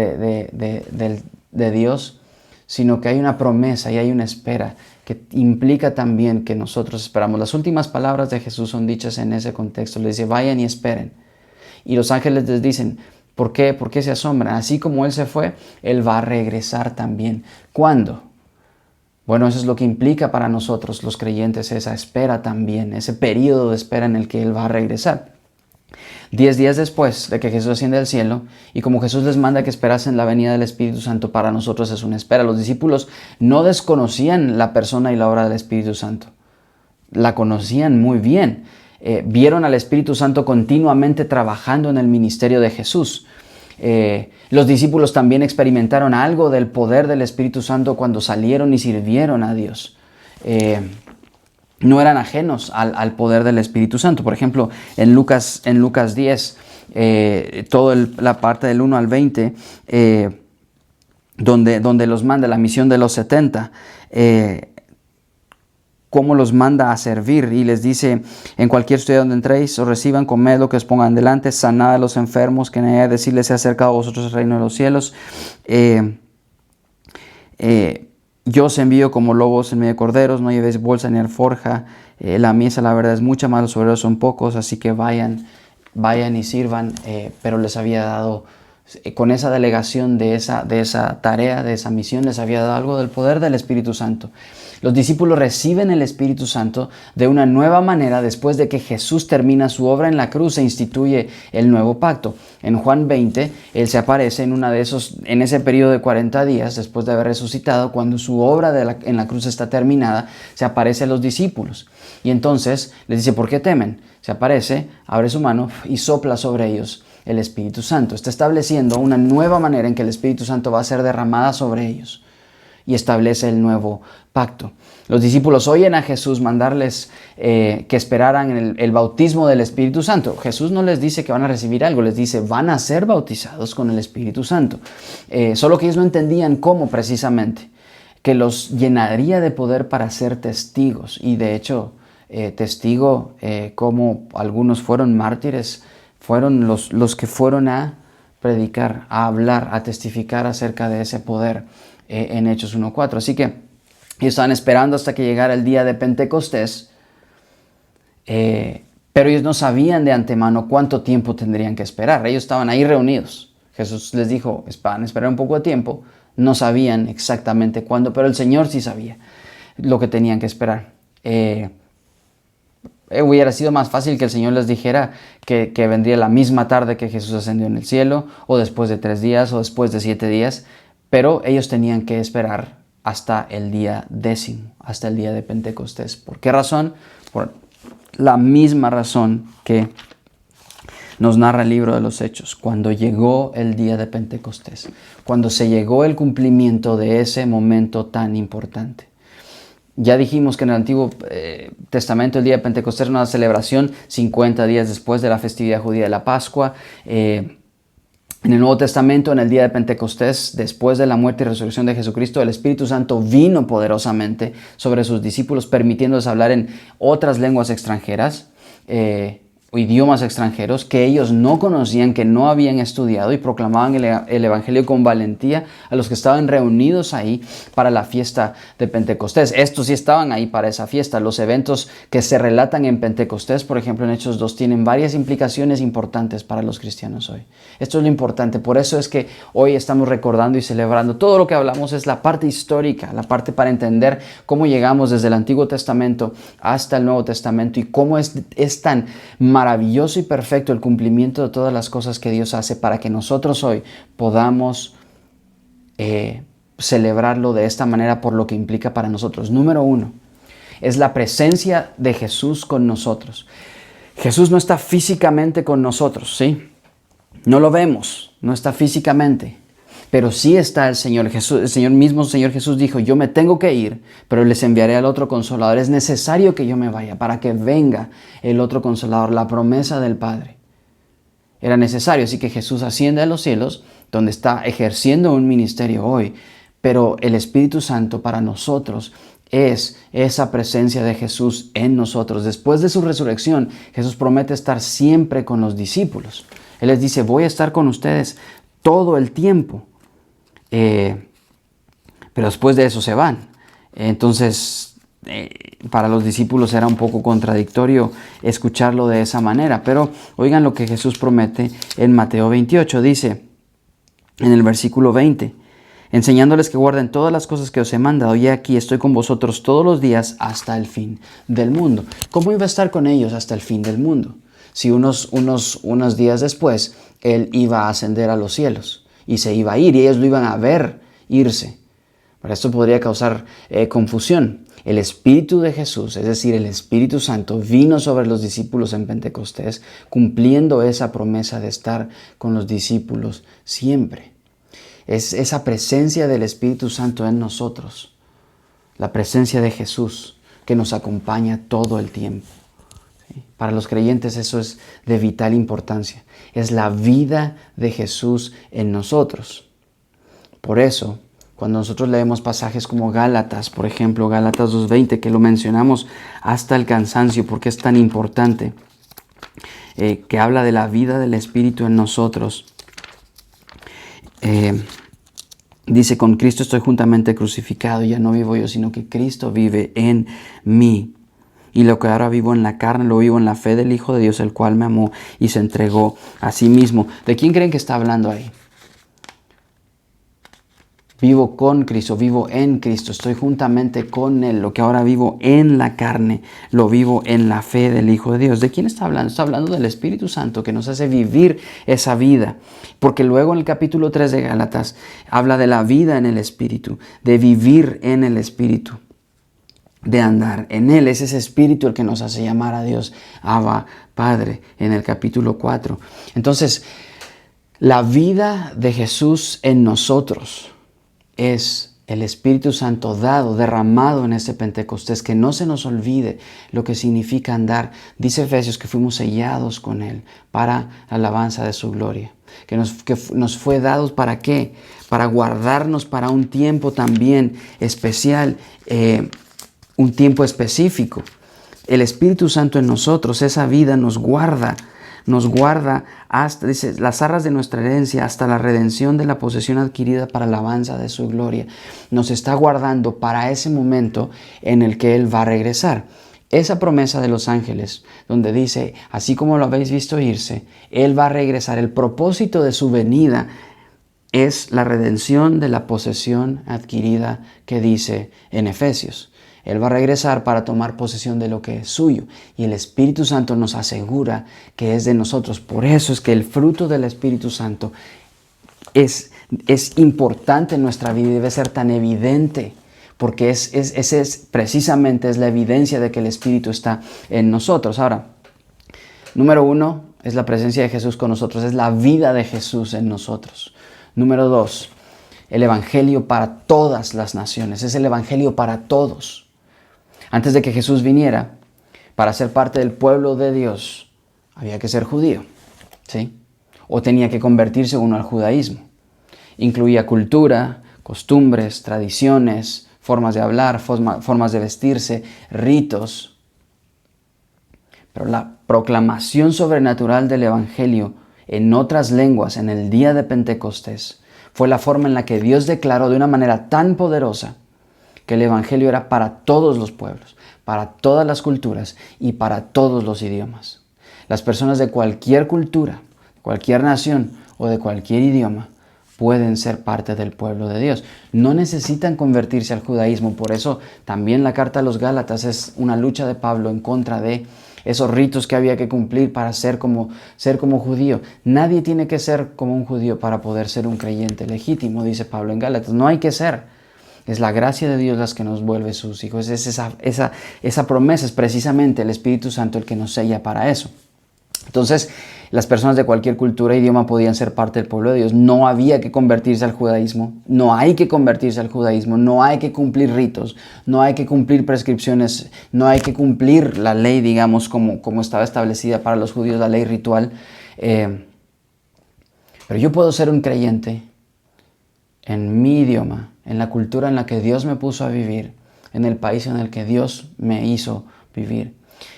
Dios, sino que hay una promesa y hay una espera que implica también que nosotros esperamos. Las últimas palabras de Jesús son dichas en ese contexto. Le dice, vayan y esperen. Y los ángeles les dicen, ¿por qué? ¿Por qué se asombran? Así como Él se fue, Él va a regresar también. ¿Cuándo? Bueno, eso es lo que implica para nosotros los creyentes, esa espera también, ese periodo de espera en el que Él va a regresar. 10 días después de que Jesús asciende al cielo, y como Jesús les manda que esperasen la venida del Espíritu Santo, para nosotros es una espera. Los discípulos no desconocían la persona y la obra del Espíritu Santo. La conocían muy bien. Vieron al Espíritu Santo continuamente trabajando en el ministerio de Jesús. Los discípulos también experimentaron algo del poder del Espíritu Santo cuando salieron y sirvieron a Dios. No eran ajenos al poder del Espíritu Santo. Por ejemplo, en Lucas 10, toda la parte del 1 al 20, donde los manda la misión de los 70, cómo los manda a servir y les dice, en cualquier ciudad donde entréis, os reciban, comed lo que os pongan delante, sanad a los enfermos, que nadie decirles se ha acercado a vosotros el reino de los cielos. Yo os envío como lobos en medio de corderos, no llevéis bolsa ni alforja, la mies, la verdad es mucha, más los obreros son pocos, así que vayan y sirvan, pero les había dado con esa delegación de esa tarea, de esa misión, les había dado algo del poder del Espíritu Santo. Los discípulos reciben el Espíritu Santo de una nueva manera después de que Jesús termina su obra en la cruz e instituye el nuevo pacto. En Juan 20, Él se aparece en ese periodo de 40 días después de haber resucitado, cuando su obra en la cruz está terminada, se aparece a los discípulos. Y entonces les dice, ¿por qué temen? Se aparece, abre su mano y sopla sobre ellos el Espíritu Santo. Está estableciendo una nueva manera en que el Espíritu Santo va a ser derramada sobre ellos. Y establece el nuevo pacto. Los discípulos oyen a Jesús mandarles que esperaran el bautismo del Espíritu Santo. Jesús no les dice que van a recibir algo, les dice van a ser bautizados con el Espíritu Santo. Solo que ellos no entendían cómo precisamente, que los llenaría de poder para ser testigos. Y de hecho, como algunos fueron mártires, fueron los que fueron a predicar, a hablar, a testificar acerca de ese poder en Hechos 1:4. Así que ellos estaban esperando hasta que llegara el día de Pentecostés, pero ellos no sabían de antemano cuánto tiempo tendrían que esperar. Ellos estaban ahí reunidos. Jesús les dijo, van a esperar un poco de tiempo. No sabían exactamente cuándo, pero el Señor sí sabía lo que tenían que esperar. Hubiera sido más fácil que el Señor les dijera que vendría la misma tarde que Jesús ascendió en el cielo, o después de 3 días, o después de 7 días. Pero ellos tenían que esperar hasta el día 10º, hasta el día de Pentecostés. ¿Por qué razón? Por la misma razón que nos narra el libro de los Hechos. Cuando llegó el día de Pentecostés, cuando se llegó el cumplimiento de ese momento tan importante. Ya dijimos que en el Antiguo Testamento el día de Pentecostés era una celebración 50 días después de la festividad judía de la Pascua. En el Nuevo Testamento, en el día de Pentecostés, después de la muerte y resurrección de Jesucristo, el Espíritu Santo vino poderosamente sobre sus discípulos, permitiéndoles hablar en otras lenguas extranjeras, o idiomas extranjeros que ellos no conocían, que no habían estudiado, y proclamaban el Evangelio con valentía a los que estaban reunidos ahí para la fiesta de Pentecostés. Estos sí estaban ahí para esa fiesta. Los eventos que se relatan en Pentecostés, por ejemplo en Hechos 2, tienen varias implicaciones importantes para los cristianos hoy. Esto es lo importante. Por eso es que hoy estamos recordando y celebrando. Todo lo que hablamos es la parte histórica, la parte para entender cómo llegamos desde el Antiguo Testamento hasta el Nuevo Testamento y cómo es tan maravilloso y perfecto el cumplimiento de todas las cosas que Dios hace para que nosotros hoy podamos celebrarlo de esta manera por lo que implica para nosotros. Número 1, es la presencia de Jesús con nosotros. Jesús no está físicamente con nosotros, ¿sí? No lo vemos, no está físicamente, pero sí está el Señor Jesús. El Señor Jesús dijo, yo me tengo que ir, pero les enviaré al otro Consolador. Es necesario que yo me vaya para que venga el otro Consolador, la promesa del Padre. Era necesario, así que Jesús asciende a los cielos, donde está ejerciendo un ministerio hoy, pero el Espíritu Santo para nosotros es esa presencia de Jesús en nosotros. Después de su resurrección, Jesús promete estar siempre con los discípulos. Él les dice, voy a estar con ustedes todo el tiempo. Pero después de eso se van. Entonces, para los discípulos era un poco contradictorio escucharlo de esa manera. Pero oigan lo que Jesús promete en Mateo 28. Dice en el versículo 20, enseñándoles que guarden todas las cosas que os he mandado, y aquí estoy con vosotros todos los días hasta el fin del mundo. ¿Cómo iba a estar con ellos hasta el fin del mundo? Si unos días después Él iba a ascender a los cielos y se iba a ir, y ellos lo iban a ver irse. Pero esto podría causar confusión. El Espíritu de Jesús, es decir, el Espíritu Santo, vino sobre los discípulos en Pentecostés, cumpliendo esa promesa de estar con los discípulos siempre. Es esa presencia del Espíritu Santo en nosotros, la presencia de Jesús que nos acompaña todo el tiempo. Para los creyentes eso es de vital importancia. Es la vida de Jesús en nosotros. Por eso, cuando nosotros leemos pasajes como Gálatas, por ejemplo, Gálatas 2:20, que lo mencionamos hasta el cansancio porque es tan importante, que habla de la vida del Espíritu en nosotros. Dice, con Cristo estoy juntamente crucificado, ya no vivo yo, sino que Cristo vive en mí. Y lo que ahora vivo en la carne, lo vivo en la fe del Hijo de Dios, el cual me amó y se entregó a sí mismo. ¿De quién creen que está hablando ahí? Vivo con Cristo, vivo en Cristo, estoy juntamente con Él. Lo que ahora vivo en la carne, lo vivo en la fe del Hijo de Dios. ¿De quién está hablando? Está hablando del Espíritu Santo que nos hace vivir esa vida. Porque luego en el capítulo 3 de Gálatas habla de la vida en el Espíritu, de vivir en el Espíritu, de andar en Él. Es ese Espíritu el que nos hace llamar a Dios Abba, Padre, en el capítulo 4. Entonces, la vida de Jesús en nosotros es el Espíritu Santo dado, derramado en este Pentecostés. Que no se nos olvide lo que significa andar. Dice Efesios que fuimos sellados con Él para la alabanza de su gloria. Que nos fue dado ¿para qué? Para guardarnos para un tiempo también especial, un tiempo específico. El Espíritu Santo en nosotros, esa vida nos guarda hasta, dice, las arras de nuestra herencia, hasta la redención de la posesión adquirida para la alabanza de su gloria. Nos está guardando para ese momento en el que Él va a regresar. Esa promesa de los ángeles, donde dice, así como lo habéis visto irse, Él va a regresar. El propósito de su venida es la redención de la posesión adquirida que dice en Efesios. Él va a regresar para tomar posesión de lo que es suyo. Y el Espíritu Santo nos asegura que es de nosotros. Por eso es que el fruto del Espíritu Santo es importante en nuestra vida y debe ser tan evidente. Porque precisamente es la evidencia de que el Espíritu está en nosotros. Ahora, número 1 es la presencia de Jesús con nosotros. Es la vida de Jesús en nosotros. Número 2, el Evangelio para todas las naciones. Es el Evangelio para todos. Antes de que Jesús viniera, para ser parte del pueblo de Dios, había que ser judío, ¿sí? O tenía que convertirse uno al judaísmo. Incluía cultura, costumbres, tradiciones, formas de hablar, formas de vestirse, ritos. Pero la proclamación sobrenatural del Evangelio en otras lenguas en el día de Pentecostés fue la forma en la que Dios declaró de una manera tan poderosa que el Evangelio era para todos los pueblos, para todas las culturas y para todos los idiomas. Las personas de cualquier cultura, cualquier nación o de cualquier idioma pueden ser parte del pueblo de Dios. No necesitan convertirse al judaísmo. Por eso también la carta a los Gálatas es una lucha de Pablo en contra de esos ritos que había que cumplir para ser como judío. Nadie tiene que ser como un judío para poder ser un creyente legítimo, dice Pablo en Gálatas. No hay que ser. Es la gracia de Dios las que nos vuelve sus hijos. Es esa promesa, es precisamente el Espíritu Santo el que nos sella para eso. Entonces, las personas de cualquier cultura e idioma podían ser parte del pueblo de Dios. No había que convertirse al judaísmo. No hay que convertirse al judaísmo. No hay que cumplir ritos. No hay que cumplir prescripciones. No hay que cumplir la ley, digamos, como estaba establecida para los judíos, la ley ritual. Pero yo puedo ser un creyente en mi idioma, en la cultura en la que Dios me puso a vivir, en el país en el que Dios me hizo vivir.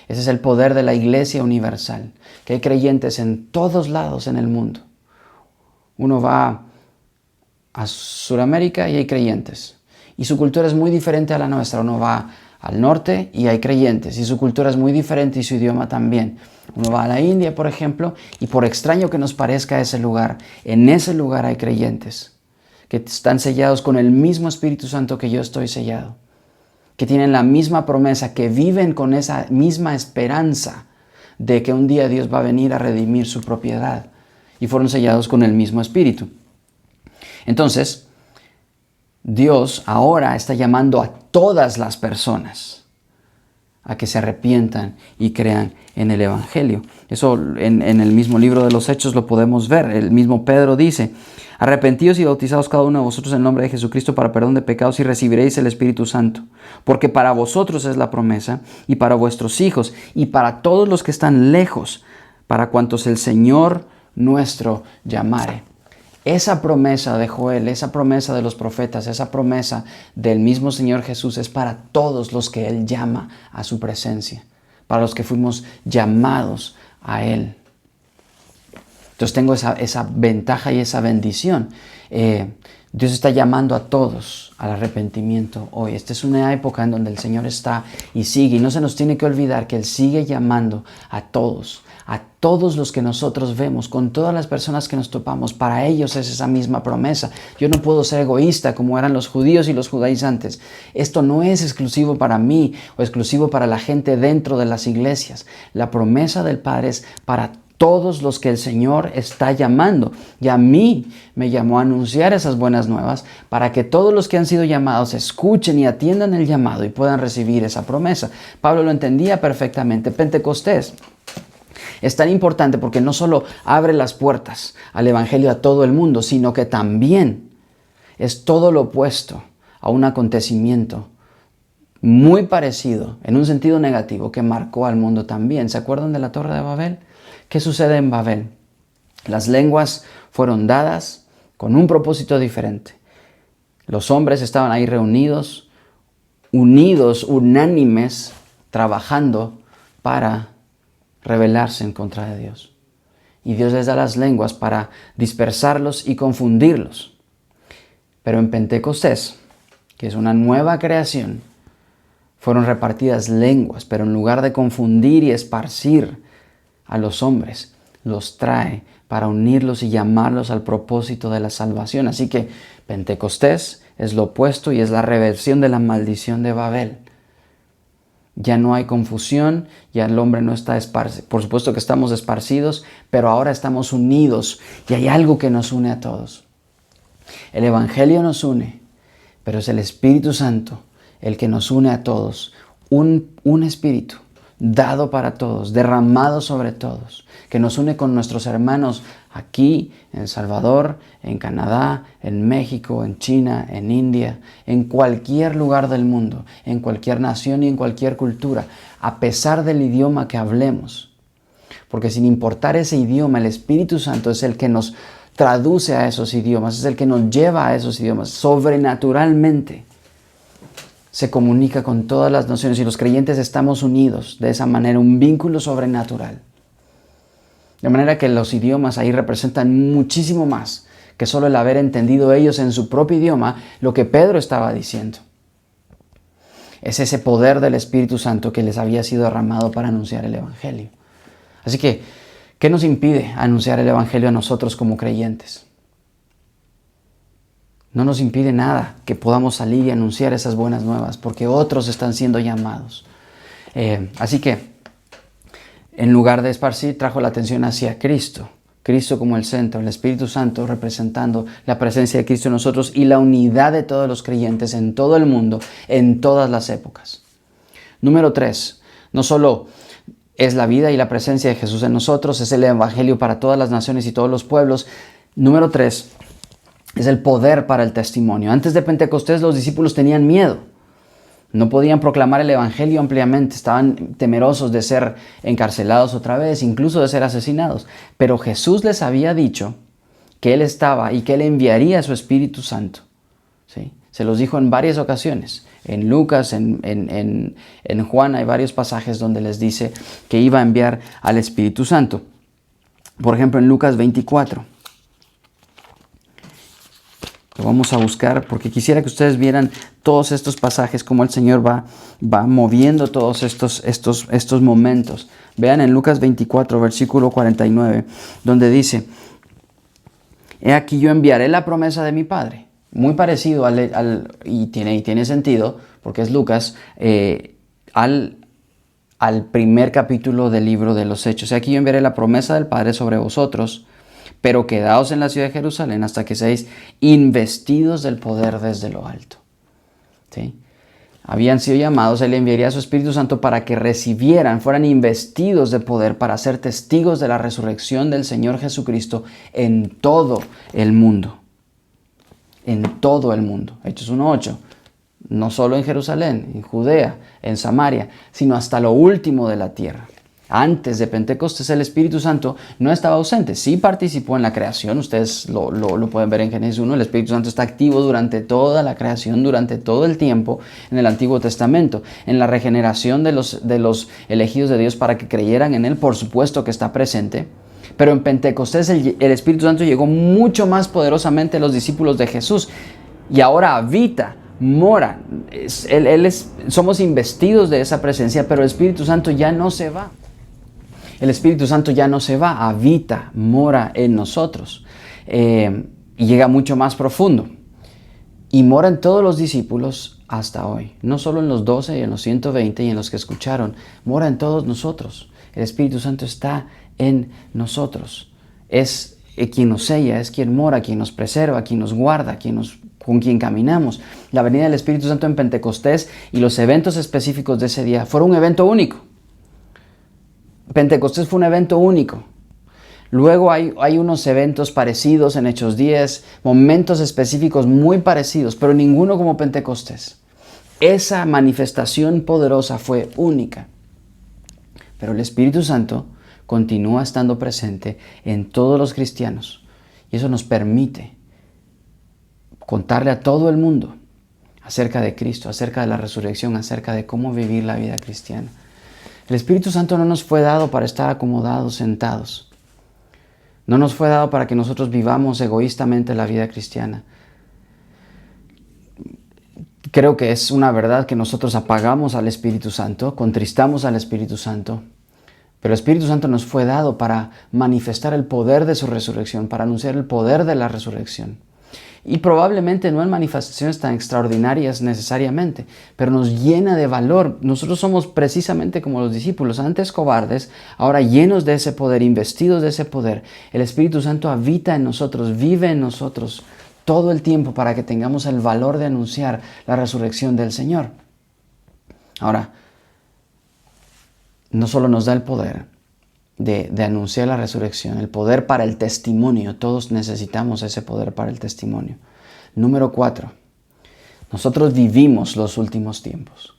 Ese es el poder de la Iglesia universal, que hay creyentes en todos lados en el mundo. Uno va a Sudamérica y hay creyentes, y su cultura es muy diferente a la nuestra. Uno va al norte y hay creyentes, y su cultura es muy diferente y su idioma también. Uno va a la India, por ejemplo, y por extraño que nos parezca ese lugar, en ese lugar hay creyentes que están sellados con el mismo Espíritu Santo que yo estoy sellado, que tienen la misma promesa, que viven con esa misma esperanza de que un día Dios va a venir a redimir su propiedad, y fueron sellados con el mismo Espíritu. Entonces, Dios ahora está llamando a todas las personas a que se arrepientan y crean en el Evangelio. Eso en el mismo libro de los Hechos lo podemos ver. El mismo Pedro dice: arrepentíos y bautizaos cada uno de vosotros en el nombre de Jesucristo para perdón de pecados y recibiréis el Espíritu Santo. Porque para vosotros es la promesa, y para vuestros hijos, y para todos los que están lejos, para cuantos el Señor nuestro llamare. Esa promesa de Joel, esa promesa de los profetas, esa promesa del mismo Señor Jesús es para todos los que Él llama a su presencia, para los que fuimos llamados a Él. Entonces tengo esa ventaja y esa bendición. Dios está llamando a todos al arrepentimiento hoy. Esta es una época en donde el Señor está y sigue. Y no se nos tiene que olvidar que Él sigue llamando a todos los que nosotros vemos, con todas las personas que nos topamos. Para ellos es esa misma promesa. Yo no puedo ser egoísta como eran los judíos y los judaizantes. Esto no es exclusivo para mí o exclusivo para la gente dentro de las iglesias. La promesa del Padre es para todos los que el Señor está llamando. Y a mí me llamó a anunciar esas buenas nuevas para que todos los que han sido llamados escuchen y atiendan el llamado y puedan recibir esa promesa. Pablo lo entendía perfectamente. Pentecostés es tan importante porque no solo abre las puertas al Evangelio a todo el mundo, sino que también es todo lo opuesto a un acontecimiento muy parecido, en un sentido negativo, que marcó al mundo también. ¿Se acuerdan de la Torre de Babel? ¿Qué sucede en Babel? Las lenguas fueron dadas con un propósito diferente. Los hombres estaban ahí reunidos, unidos, unánimes, trabajando para rebelarse en contra de Dios. Y Dios les da las lenguas para dispersarlos y confundirlos. Pero en Pentecostés, que es una nueva creación, fueron repartidas lenguas, pero en lugar de confundir y esparcir a los hombres, los trae para unirlos y llamarlos al propósito de la salvación. Así que Pentecostés es lo opuesto y es la reversión de la maldición de Babel. Ya no hay confusión, ya el hombre no está esparcido. Por supuesto que estamos esparcidos, pero ahora estamos unidos y hay algo que nos une a todos. El Evangelio nos une, pero es el Espíritu Santo el que nos une a todos. Un Espíritu dado para todos, derramado sobre todos, que nos une con nuestros hermanos aquí, en El Salvador, en Canadá, en México, en China, en India, en cualquier lugar del mundo, en cualquier nación y en cualquier cultura, a pesar del idioma que hablemos. Porque sin importar ese idioma, el Espíritu Santo es el que nos traduce a esos idiomas, es el que nos lleva a esos idiomas sobrenaturalmente. Se comunica con todas las naciones y los creyentes estamos unidos de esa manera, un vínculo sobrenatural. De manera que los idiomas ahí representan muchísimo más que solo el haber entendido ellos en su propio idioma lo que Pedro estaba diciendo. Es ese poder del Espíritu Santo que les había sido derramado para anunciar el Evangelio. Así que, ¿qué nos impide anunciar el Evangelio a nosotros como creyentes? No nos impide nada que podamos salir y anunciar esas buenas nuevas, porque otros están siendo llamados. Así que, en lugar de esparcir, trajo la atención hacia Cristo. Cristo como el centro, el Espíritu Santo representando la presencia de Cristo en nosotros y la unidad de todos los creyentes en todo el mundo, en todas las épocas. Número 3, no solo es la vida y la presencia de Jesús en nosotros, es el Evangelio para todas las naciones y todos los pueblos. Número 3, es el poder para el testimonio. Antes de Pentecostés los discípulos tenían miedo. No podían proclamar el Evangelio ampliamente. Estaban temerosos de ser encarcelados otra vez, incluso de ser asesinados. Pero Jesús les había dicho que Él estaba y que Él enviaría a su Espíritu Santo. ¿Sí? Se los dijo en varias ocasiones. En Lucas, en Juan hay varios pasajes donde les dice que iba a enviar al Espíritu Santo. Por ejemplo, en Lucas 24. Lo vamos a buscar porque quisiera que ustedes vieran todos estos pasajes, cómo el Señor va moviendo todos estos momentos. Vean en Lucas 24, versículo 49, donde dice: He aquí yo enviaré la promesa de mi Padre. Muy parecido y tiene sentido, porque es Lucas, al primer capítulo del libro de los Hechos. He aquí yo enviaré la promesa del Padre sobre vosotros, pero quedaos en la ciudad de Jerusalén hasta que seáis investidos del poder desde lo alto. ¿Sí? Habían sido llamados, Él enviaría a su Espíritu Santo para que fueran investidos de poder para ser testigos de la resurrección del Señor Jesucristo en todo el mundo. En todo el mundo. Hechos 1:8. No solo en Jerusalén, en Judea, en Samaria, sino hasta lo último de la tierra. Antes de Pentecostés el Espíritu Santo no estaba ausente, sí participó en la creación, ustedes lo pueden ver en Génesis 1, el Espíritu Santo está activo durante toda la creación, durante todo el tiempo en el Antiguo Testamento, en la regeneración de los elegidos de Dios para que creyeran en Él, por supuesto que está presente, Pero en Pentecostés el Espíritu Santo llegó mucho más poderosamente a los discípulos de Jesús y ahora habita, mora. Somos investidos de esa presencia, pero el Espíritu Santo ya no se va. El Espíritu Santo ya no se va, habita, mora en nosotros y llega mucho más profundo. Y mora en todos los discípulos hasta hoy. No solo en los 12 y en los 120 y en los que escucharon. Mora en todos nosotros. El Espíritu Santo está en nosotros. Es quien nos sella, es quien mora, quien nos preserva, quien nos guarda, con quien caminamos. La venida del Espíritu Santo en Pentecostés y los eventos específicos de ese día fueron un evento único. Pentecostés fue un evento único. Luego hay unos eventos parecidos en Hechos 10, momentos específicos muy parecidos, pero ninguno como Pentecostés. Esa manifestación poderosa fue única. Pero el Espíritu Santo continúa estando presente en todos los cristianos. Y eso nos permite contarle a todo el mundo acerca de Cristo, acerca de la resurrección, acerca de cómo vivir la vida cristiana. El Espíritu Santo no nos fue dado para estar acomodados, sentados. No nos fue dado para que nosotros vivamos egoístamente la vida cristiana. Creo que es una verdad que nosotros apagamos al Espíritu Santo, contristamos al Espíritu Santo. Pero el Espíritu Santo nos fue dado para manifestar el poder de su resurrección, para anunciar el poder de la resurrección. Y probablemente no en manifestaciones tan extraordinarias necesariamente, pero nos llena de valor. Nosotros somos precisamente como los discípulos, antes cobardes, ahora llenos de ese poder, investidos de ese poder. El Espíritu Santo habita en nosotros, vive en nosotros todo el tiempo para que tengamos el valor de anunciar la resurrección del Señor. Ahora, no solo nos da el poder de anunciar la resurrección, el poder para el testimonio. Todos necesitamos ese poder para el testimonio. Número 4. Nosotros vivimos los últimos tiempos.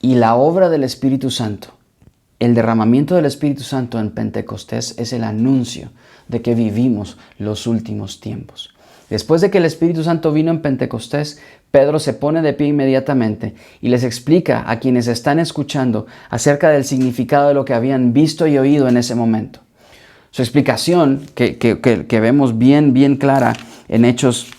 Y la obra del Espíritu Santo, el derramamiento del Espíritu Santo en Pentecostés es el anuncio de que vivimos los últimos tiempos. Después de que el Espíritu Santo vino en Pentecostés, Pedro se pone de pie inmediatamente y les explica a quienes están escuchando acerca del significado de lo que habían visto y oído en ese momento. Su explicación, que vemos bien clara en Hechos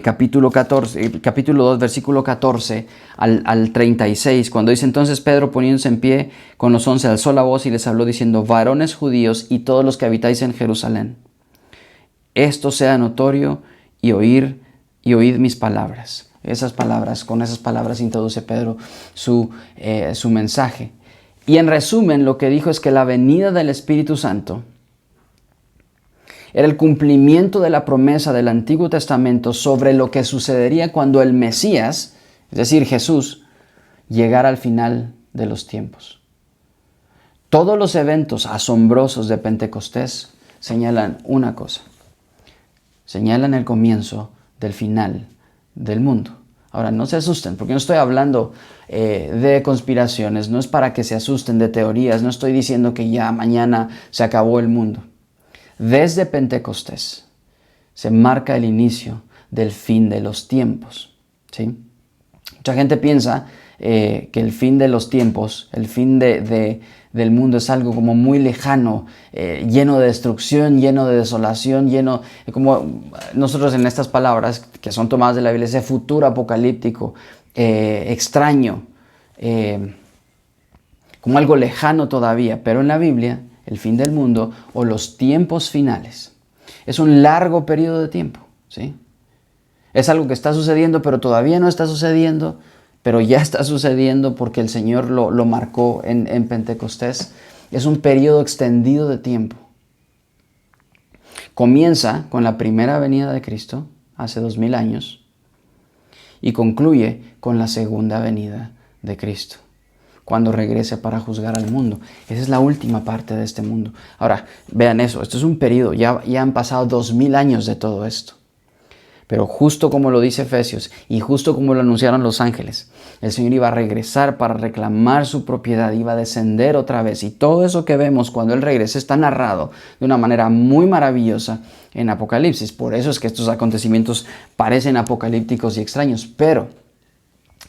capítulo 2, versículo 14 al 36, cuando dice: entonces Pedro, poniéndose en pie con los 11, alzó la voz y les habló diciendo: varones judíos y todos los que habitáis en Jerusalén, esto sea notorio y oíd mis palabras. Con esas palabras introduce Pedro su mensaje. Y en resumen, lo que dijo es que la venida del Espíritu Santo era el cumplimiento de la promesa del Antiguo Testamento sobre lo que sucedería cuando el Mesías, es decir, Jesús, llegara al final de los tiempos. Todos los eventos asombrosos de Pentecostés señalan una cosa. Señalan el comienzo del final del mundo. Ahora, no se asusten, porque no estoy hablando de conspiraciones, no es para que se asusten de teorías, no estoy diciendo que ya mañana se acabó el mundo. Desde Pentecostés se marca el inicio del fin de los tiempos, ¿sí? Mucha gente piensa que el fin de los tiempos, el fin del mundo es algo como muy lejano, lleno de destrucción, lleno de desolación, lleno, como nosotros en estas palabras que son tomadas de la Biblia, ese futuro apocalíptico, extraño, como algo lejano todavía. Pero en la Biblia, el fin del mundo o los tiempos finales es un largo periodo de tiempo, ¿sí? Es algo que está sucediendo, pero todavía no está sucediendo, pero ya está sucediendo porque el Señor lo marcó en Pentecostés. Es un periodo extendido de tiempo. Comienza con la primera venida de Cristo, hace 2000 años, y concluye con la segunda venida de Cristo, cuando regrese para juzgar al mundo. Esa es la última parte de este mundo. Ahora, vean eso, esto es un periodo, ya han pasado 2000 años de todo esto. Pero justo como lo dice Efesios y justo como lo anunciaron los ángeles, el Señor iba a regresar para reclamar su propiedad, iba a descender otra vez. Y todo eso que vemos cuando Él regrese está narrado de una manera muy maravillosa en Apocalipsis. Por eso es que estos acontecimientos parecen apocalípticos y extraños, pero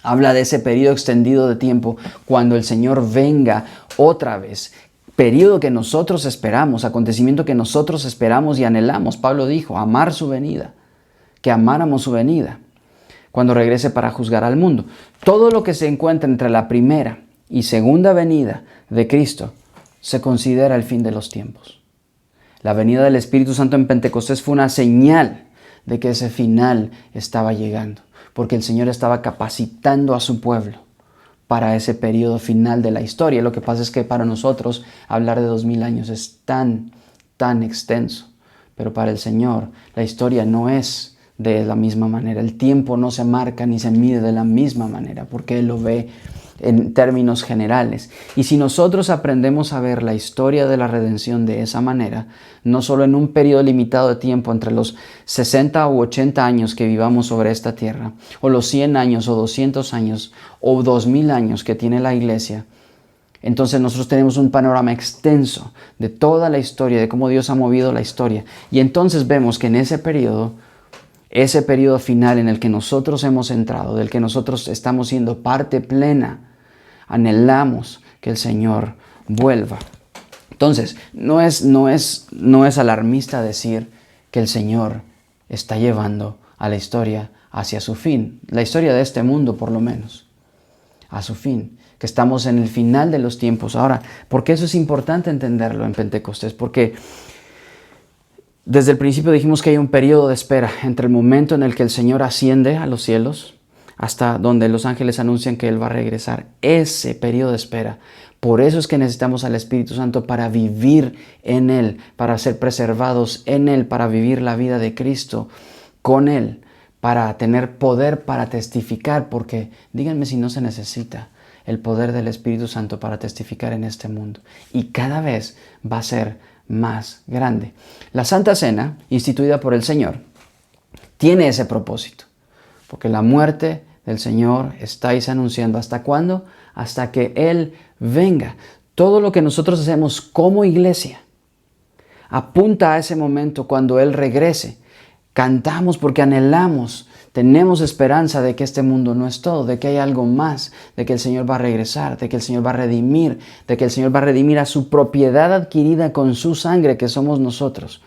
habla de ese periodo extendido de tiempo cuando el Señor venga otra vez periodo que nosotros esperamos, acontecimiento que nosotros esperamos y anhelamos. Pablo dijo, amar su venida, que amáramos su venida cuando regrese para juzgar al mundo. Todo lo que se encuentra entre la primera y segunda venida de Cristo se considera el fin de los tiempos. La venida del Espíritu Santo en Pentecostés fue una señal de que ese final estaba llegando, porque el Señor estaba capacitando a su pueblo para ese periodo final de la historia. Lo que pasa es que para nosotros hablar de 2000 años es tan extenso, pero para el Señor la historia no es de la misma manera. El tiempo no se marca ni se mide de la misma manera, porque Él lo ve en términos generales. Y si nosotros aprendemos a ver la historia de la redención de esa manera, no solo en un periodo limitado de tiempo entre los 60 u 80 años que vivamos sobre esta tierra, o los 100 años o 200 años o 2000 años que tiene la iglesia, entonces nosotros tenemos un panorama extenso de toda la historia, de cómo Dios ha movido la historia. Y entonces vemos que en ese periodo final en el que nosotros hemos entrado, del que nosotros estamos siendo parte plena, anhelamos que el Señor vuelva. Entonces, no es alarmista decir que el Señor está llevando a la historia hacia su fin, la historia de este mundo por lo menos, a su fin, que estamos en el final de los tiempos. Ahora, ¿por qué eso es importante entenderlo en Pentecostés? Porque desde el principio dijimos que hay un periodo de espera entre el momento en el que el Señor asciende a los cielos hasta donde los ángeles anuncian que Él va a regresar. Ese periodo de espera. Por eso es que necesitamos al Espíritu Santo para vivir en Él, para ser preservados en Él, para vivir la vida de Cristo con Él, para tener poder para testificar, porque díganme si no se necesita el poder del Espíritu Santo para testificar en este mundo. Y cada vez va a ser más grande. La Santa Cena, instituida por el Señor, tiene ese propósito, porque la muerte del Señor estáis anunciando. ¿Hasta cuándo? Hasta que Él venga. Todo lo que nosotros hacemos como iglesia apunta a ese momento cuando Él regrese. Cantamos porque anhelamos, tenemos esperanza de que este mundo no es todo, de que hay algo más, de que el Señor va a regresar, de que el Señor va a redimir, de que el Señor va a redimir a su propiedad adquirida con su sangre, que somos nosotros.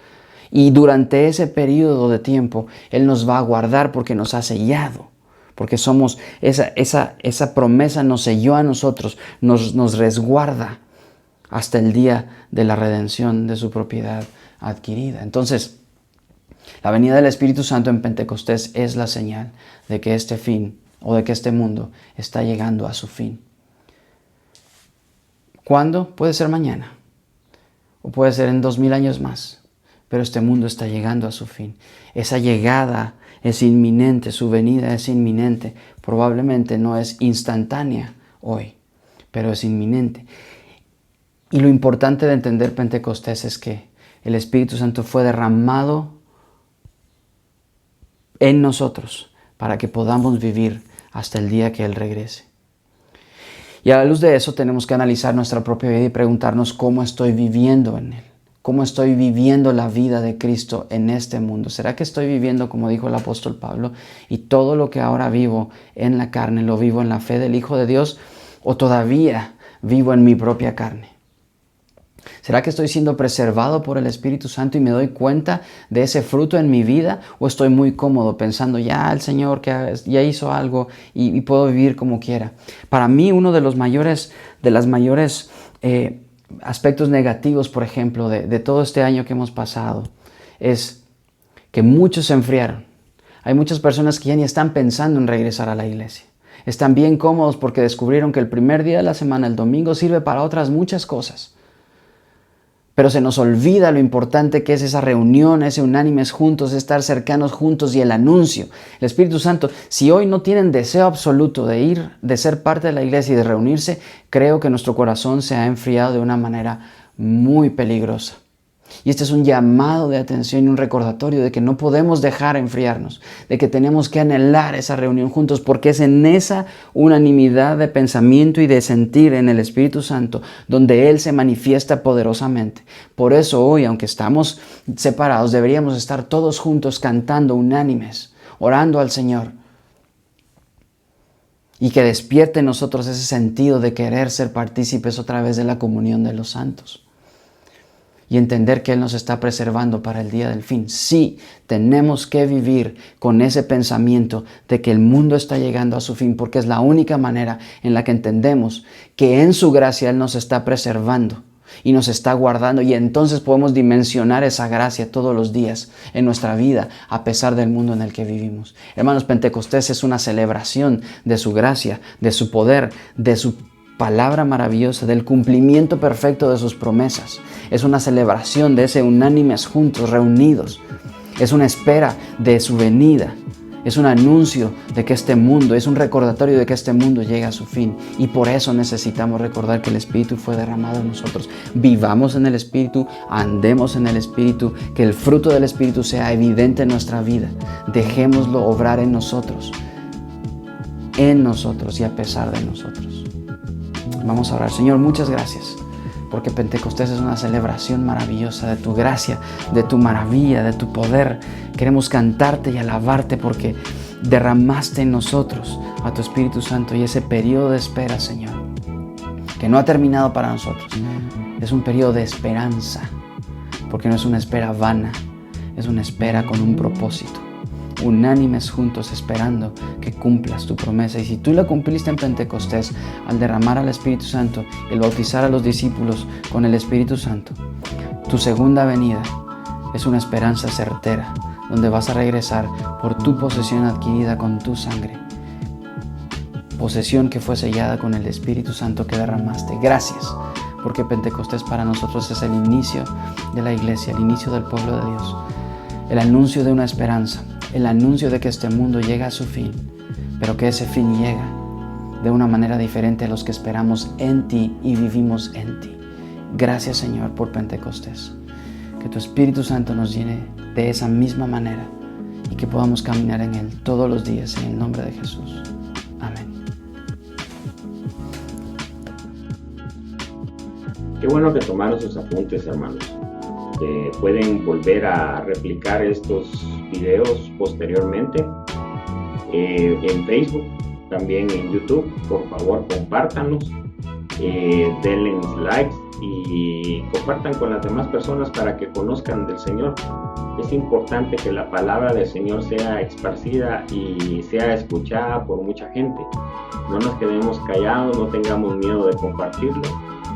Y durante ese periodo de tiempo, Él nos va a guardar porque nos ha sellado, porque somos, esa promesa nos selló a nosotros, nos resguarda hasta el día de la redención de su propiedad adquirida. Entonces, la venida del Espíritu Santo en Pentecostés es la señal de que este fin o de que este mundo está llegando a su fin. ¿Cuándo? Puede ser mañana o puede ser en 2000 años más, pero este mundo está llegando a su fin. Esa llegada es inminente, su venida es inminente. Probablemente no es instantánea hoy, pero es inminente. Y lo importante de entender Pentecostés es que el Espíritu Santo fue derramado en nosotros para que podamos vivir hasta el día que Él regrese. Y a la luz de eso tenemos que analizar nuestra propia vida y preguntarnos cómo estoy viviendo en Él. ¿Cómo estoy viviendo la vida de Cristo en este mundo? ¿Será que estoy viviendo, como dijo el apóstol Pablo, y todo lo que ahora vivo en la carne lo vivo en la fe del Hijo de Dios, o todavía vivo en mi propia carne? ¿Será que estoy siendo preservado por el Espíritu Santo y me doy cuenta de ese fruto en mi vida? ¿O estoy muy cómodo pensando, ya el Señor que ya hizo algo y puedo vivir como quiera? Para mí, uno de las mayores aspectos negativos, por ejemplo, de todo este año que hemos pasado, es que muchos se enfriaron. Hay muchas personas que ya ni están pensando en regresar a la iglesia. Están bien cómodos porque descubrieron que el primer día de la semana, el domingo, sirve para otras muchas cosas. Pero se nos olvida lo importante que es esa reunión, ese unánimes juntos, estar cercanos juntos y el anuncio. El Espíritu Santo, si hoy no tienen deseo absoluto de ir, de ser parte de la iglesia y de reunirse, creo que nuestro corazón se ha enfriado de una manera muy peligrosa. Y este es un llamado de atención y un recordatorio de que no podemos dejar enfriarnos, de que tenemos que anhelar esa reunión juntos, porque es en esa unanimidad de pensamiento y de sentir en el Espíritu Santo donde Él se manifiesta poderosamente. Por eso hoy, aunque estamos separados, deberíamos estar todos juntos cantando unánimes, orando al Señor. y que despierte en nosotros ese sentido de querer ser partícipes otra vez de la comunión de los santos. Y entender que Él nos está preservando para el día del fin. Sí, tenemos que vivir con ese pensamiento de que el mundo está llegando a su fin, porque es la única manera en la que entendemos que en su gracia Él nos está preservando y nos está guardando, y entonces podemos dimensionar esa gracia todos los días en nuestra vida a pesar del mundo en el que vivimos. Hermanos, Pentecostés es una celebración de su gracia, de su poder, de su palabra maravillosa, del cumplimiento perfecto de sus promesas. Es una celebración de ese unánimes juntos, reunidos. Es una espera de su venida. Es un anuncio de que este mundo, es un recordatorio de que este mundo llega a su fin. Y por eso necesitamos recordar que el Espíritu fue derramado en nosotros. Vivamos en el Espíritu, andemos en el Espíritu, que el fruto del Espíritu sea evidente en nuestra vida. Dejémoslo obrar en nosotros y a pesar de nosotros. Vamos a orar. Señor, muchas gracias, porque Pentecostés es una celebración maravillosa de tu gracia, de tu maravilla, de tu poder. Queremos cantarte y alabarte porque derramaste en nosotros a tu Espíritu Santo, y ese periodo de espera, Señor, que no ha terminado para nosotros, es un periodo de esperanza, porque no es una espera vana, es una espera con un propósito. Unánimes juntos esperando que cumplas tu promesa. Y si tú la cumpliste en Pentecostés al derramar al Espíritu Santo y el bautizar a los discípulos con el Espíritu Santo, tu segunda venida es una esperanza certera, donde vas a regresar por tu posesión adquirida con tu sangre, posesión que fue sellada con el Espíritu Santo que derramaste. Gracias, porque Pentecostés para nosotros es el inicio de la iglesia, el inicio del pueblo de Dios, el anuncio de una esperanza, el anuncio de que este mundo llega a su fin, pero que ese fin llega de una manera diferente a los que esperamos en ti y vivimos en ti. Gracias, Señor, por Pentecostés. Que tu Espíritu Santo nos llene de esa misma manera y que podamos caminar en Él todos los días, en el nombre de Jesús. Amén. Qué bueno que tomaron sus apuntes, hermanos. Que pueden volver a replicar estos videos posteriormente en Facebook, también en YouTube. Por favor, compártanlos, denle likes y compartan con las demás personas para que conozcan del Señor. Es importante que la palabra del Señor sea esparcida y sea escuchada por mucha gente. No nos quedemos callados, no tengamos miedo de compartirlo.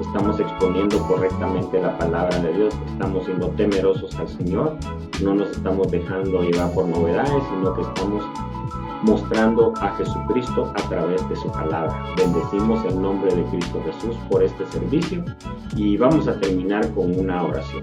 Estamos exponiendo correctamente la palabra de Dios, estamos siendo temerosos al Señor, no nos estamos dejando llevar por novedades, sino que estamos mostrando a Jesucristo a través de su palabra. Bendecimos el nombre de Cristo Jesús por este servicio y vamos a terminar con una oración.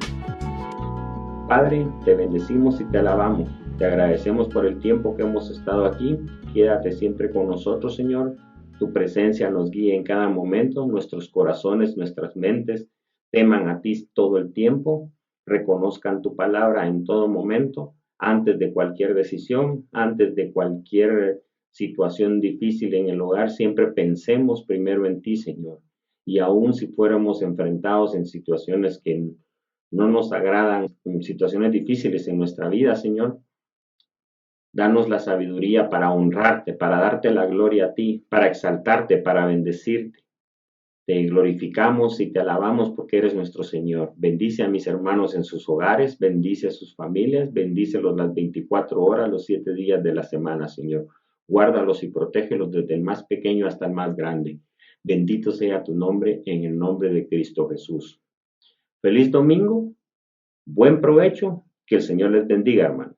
Padre, te bendecimos y te alabamos, te agradecemos por el tiempo que hemos estado aquí. Quédate siempre con nosotros, Señor. Tu presencia nos guía en cada momento, nuestros corazones, nuestras mentes teman a ti todo el tiempo, reconozcan tu palabra en todo momento, antes de cualquier decisión, antes de cualquier situación difícil en el hogar, siempre pensemos primero en ti, Señor. Y aun si fuéramos enfrentados en situaciones que no nos agradan, en situaciones difíciles en nuestra vida, Señor, danos la sabiduría para honrarte, para darte la gloria a ti, para exaltarte, para bendecirte. Te glorificamos y te alabamos porque eres nuestro Señor. Bendice a mis hermanos en sus hogares, bendice a sus familias, bendícelos las 24 horas, los 7 días de la semana, Señor. Guárdalos y protégelos desde el más pequeño hasta el más grande. Bendito sea tu nombre en el nombre de Cristo Jesús. Feliz domingo, buen provecho, que el Señor les bendiga, hermano.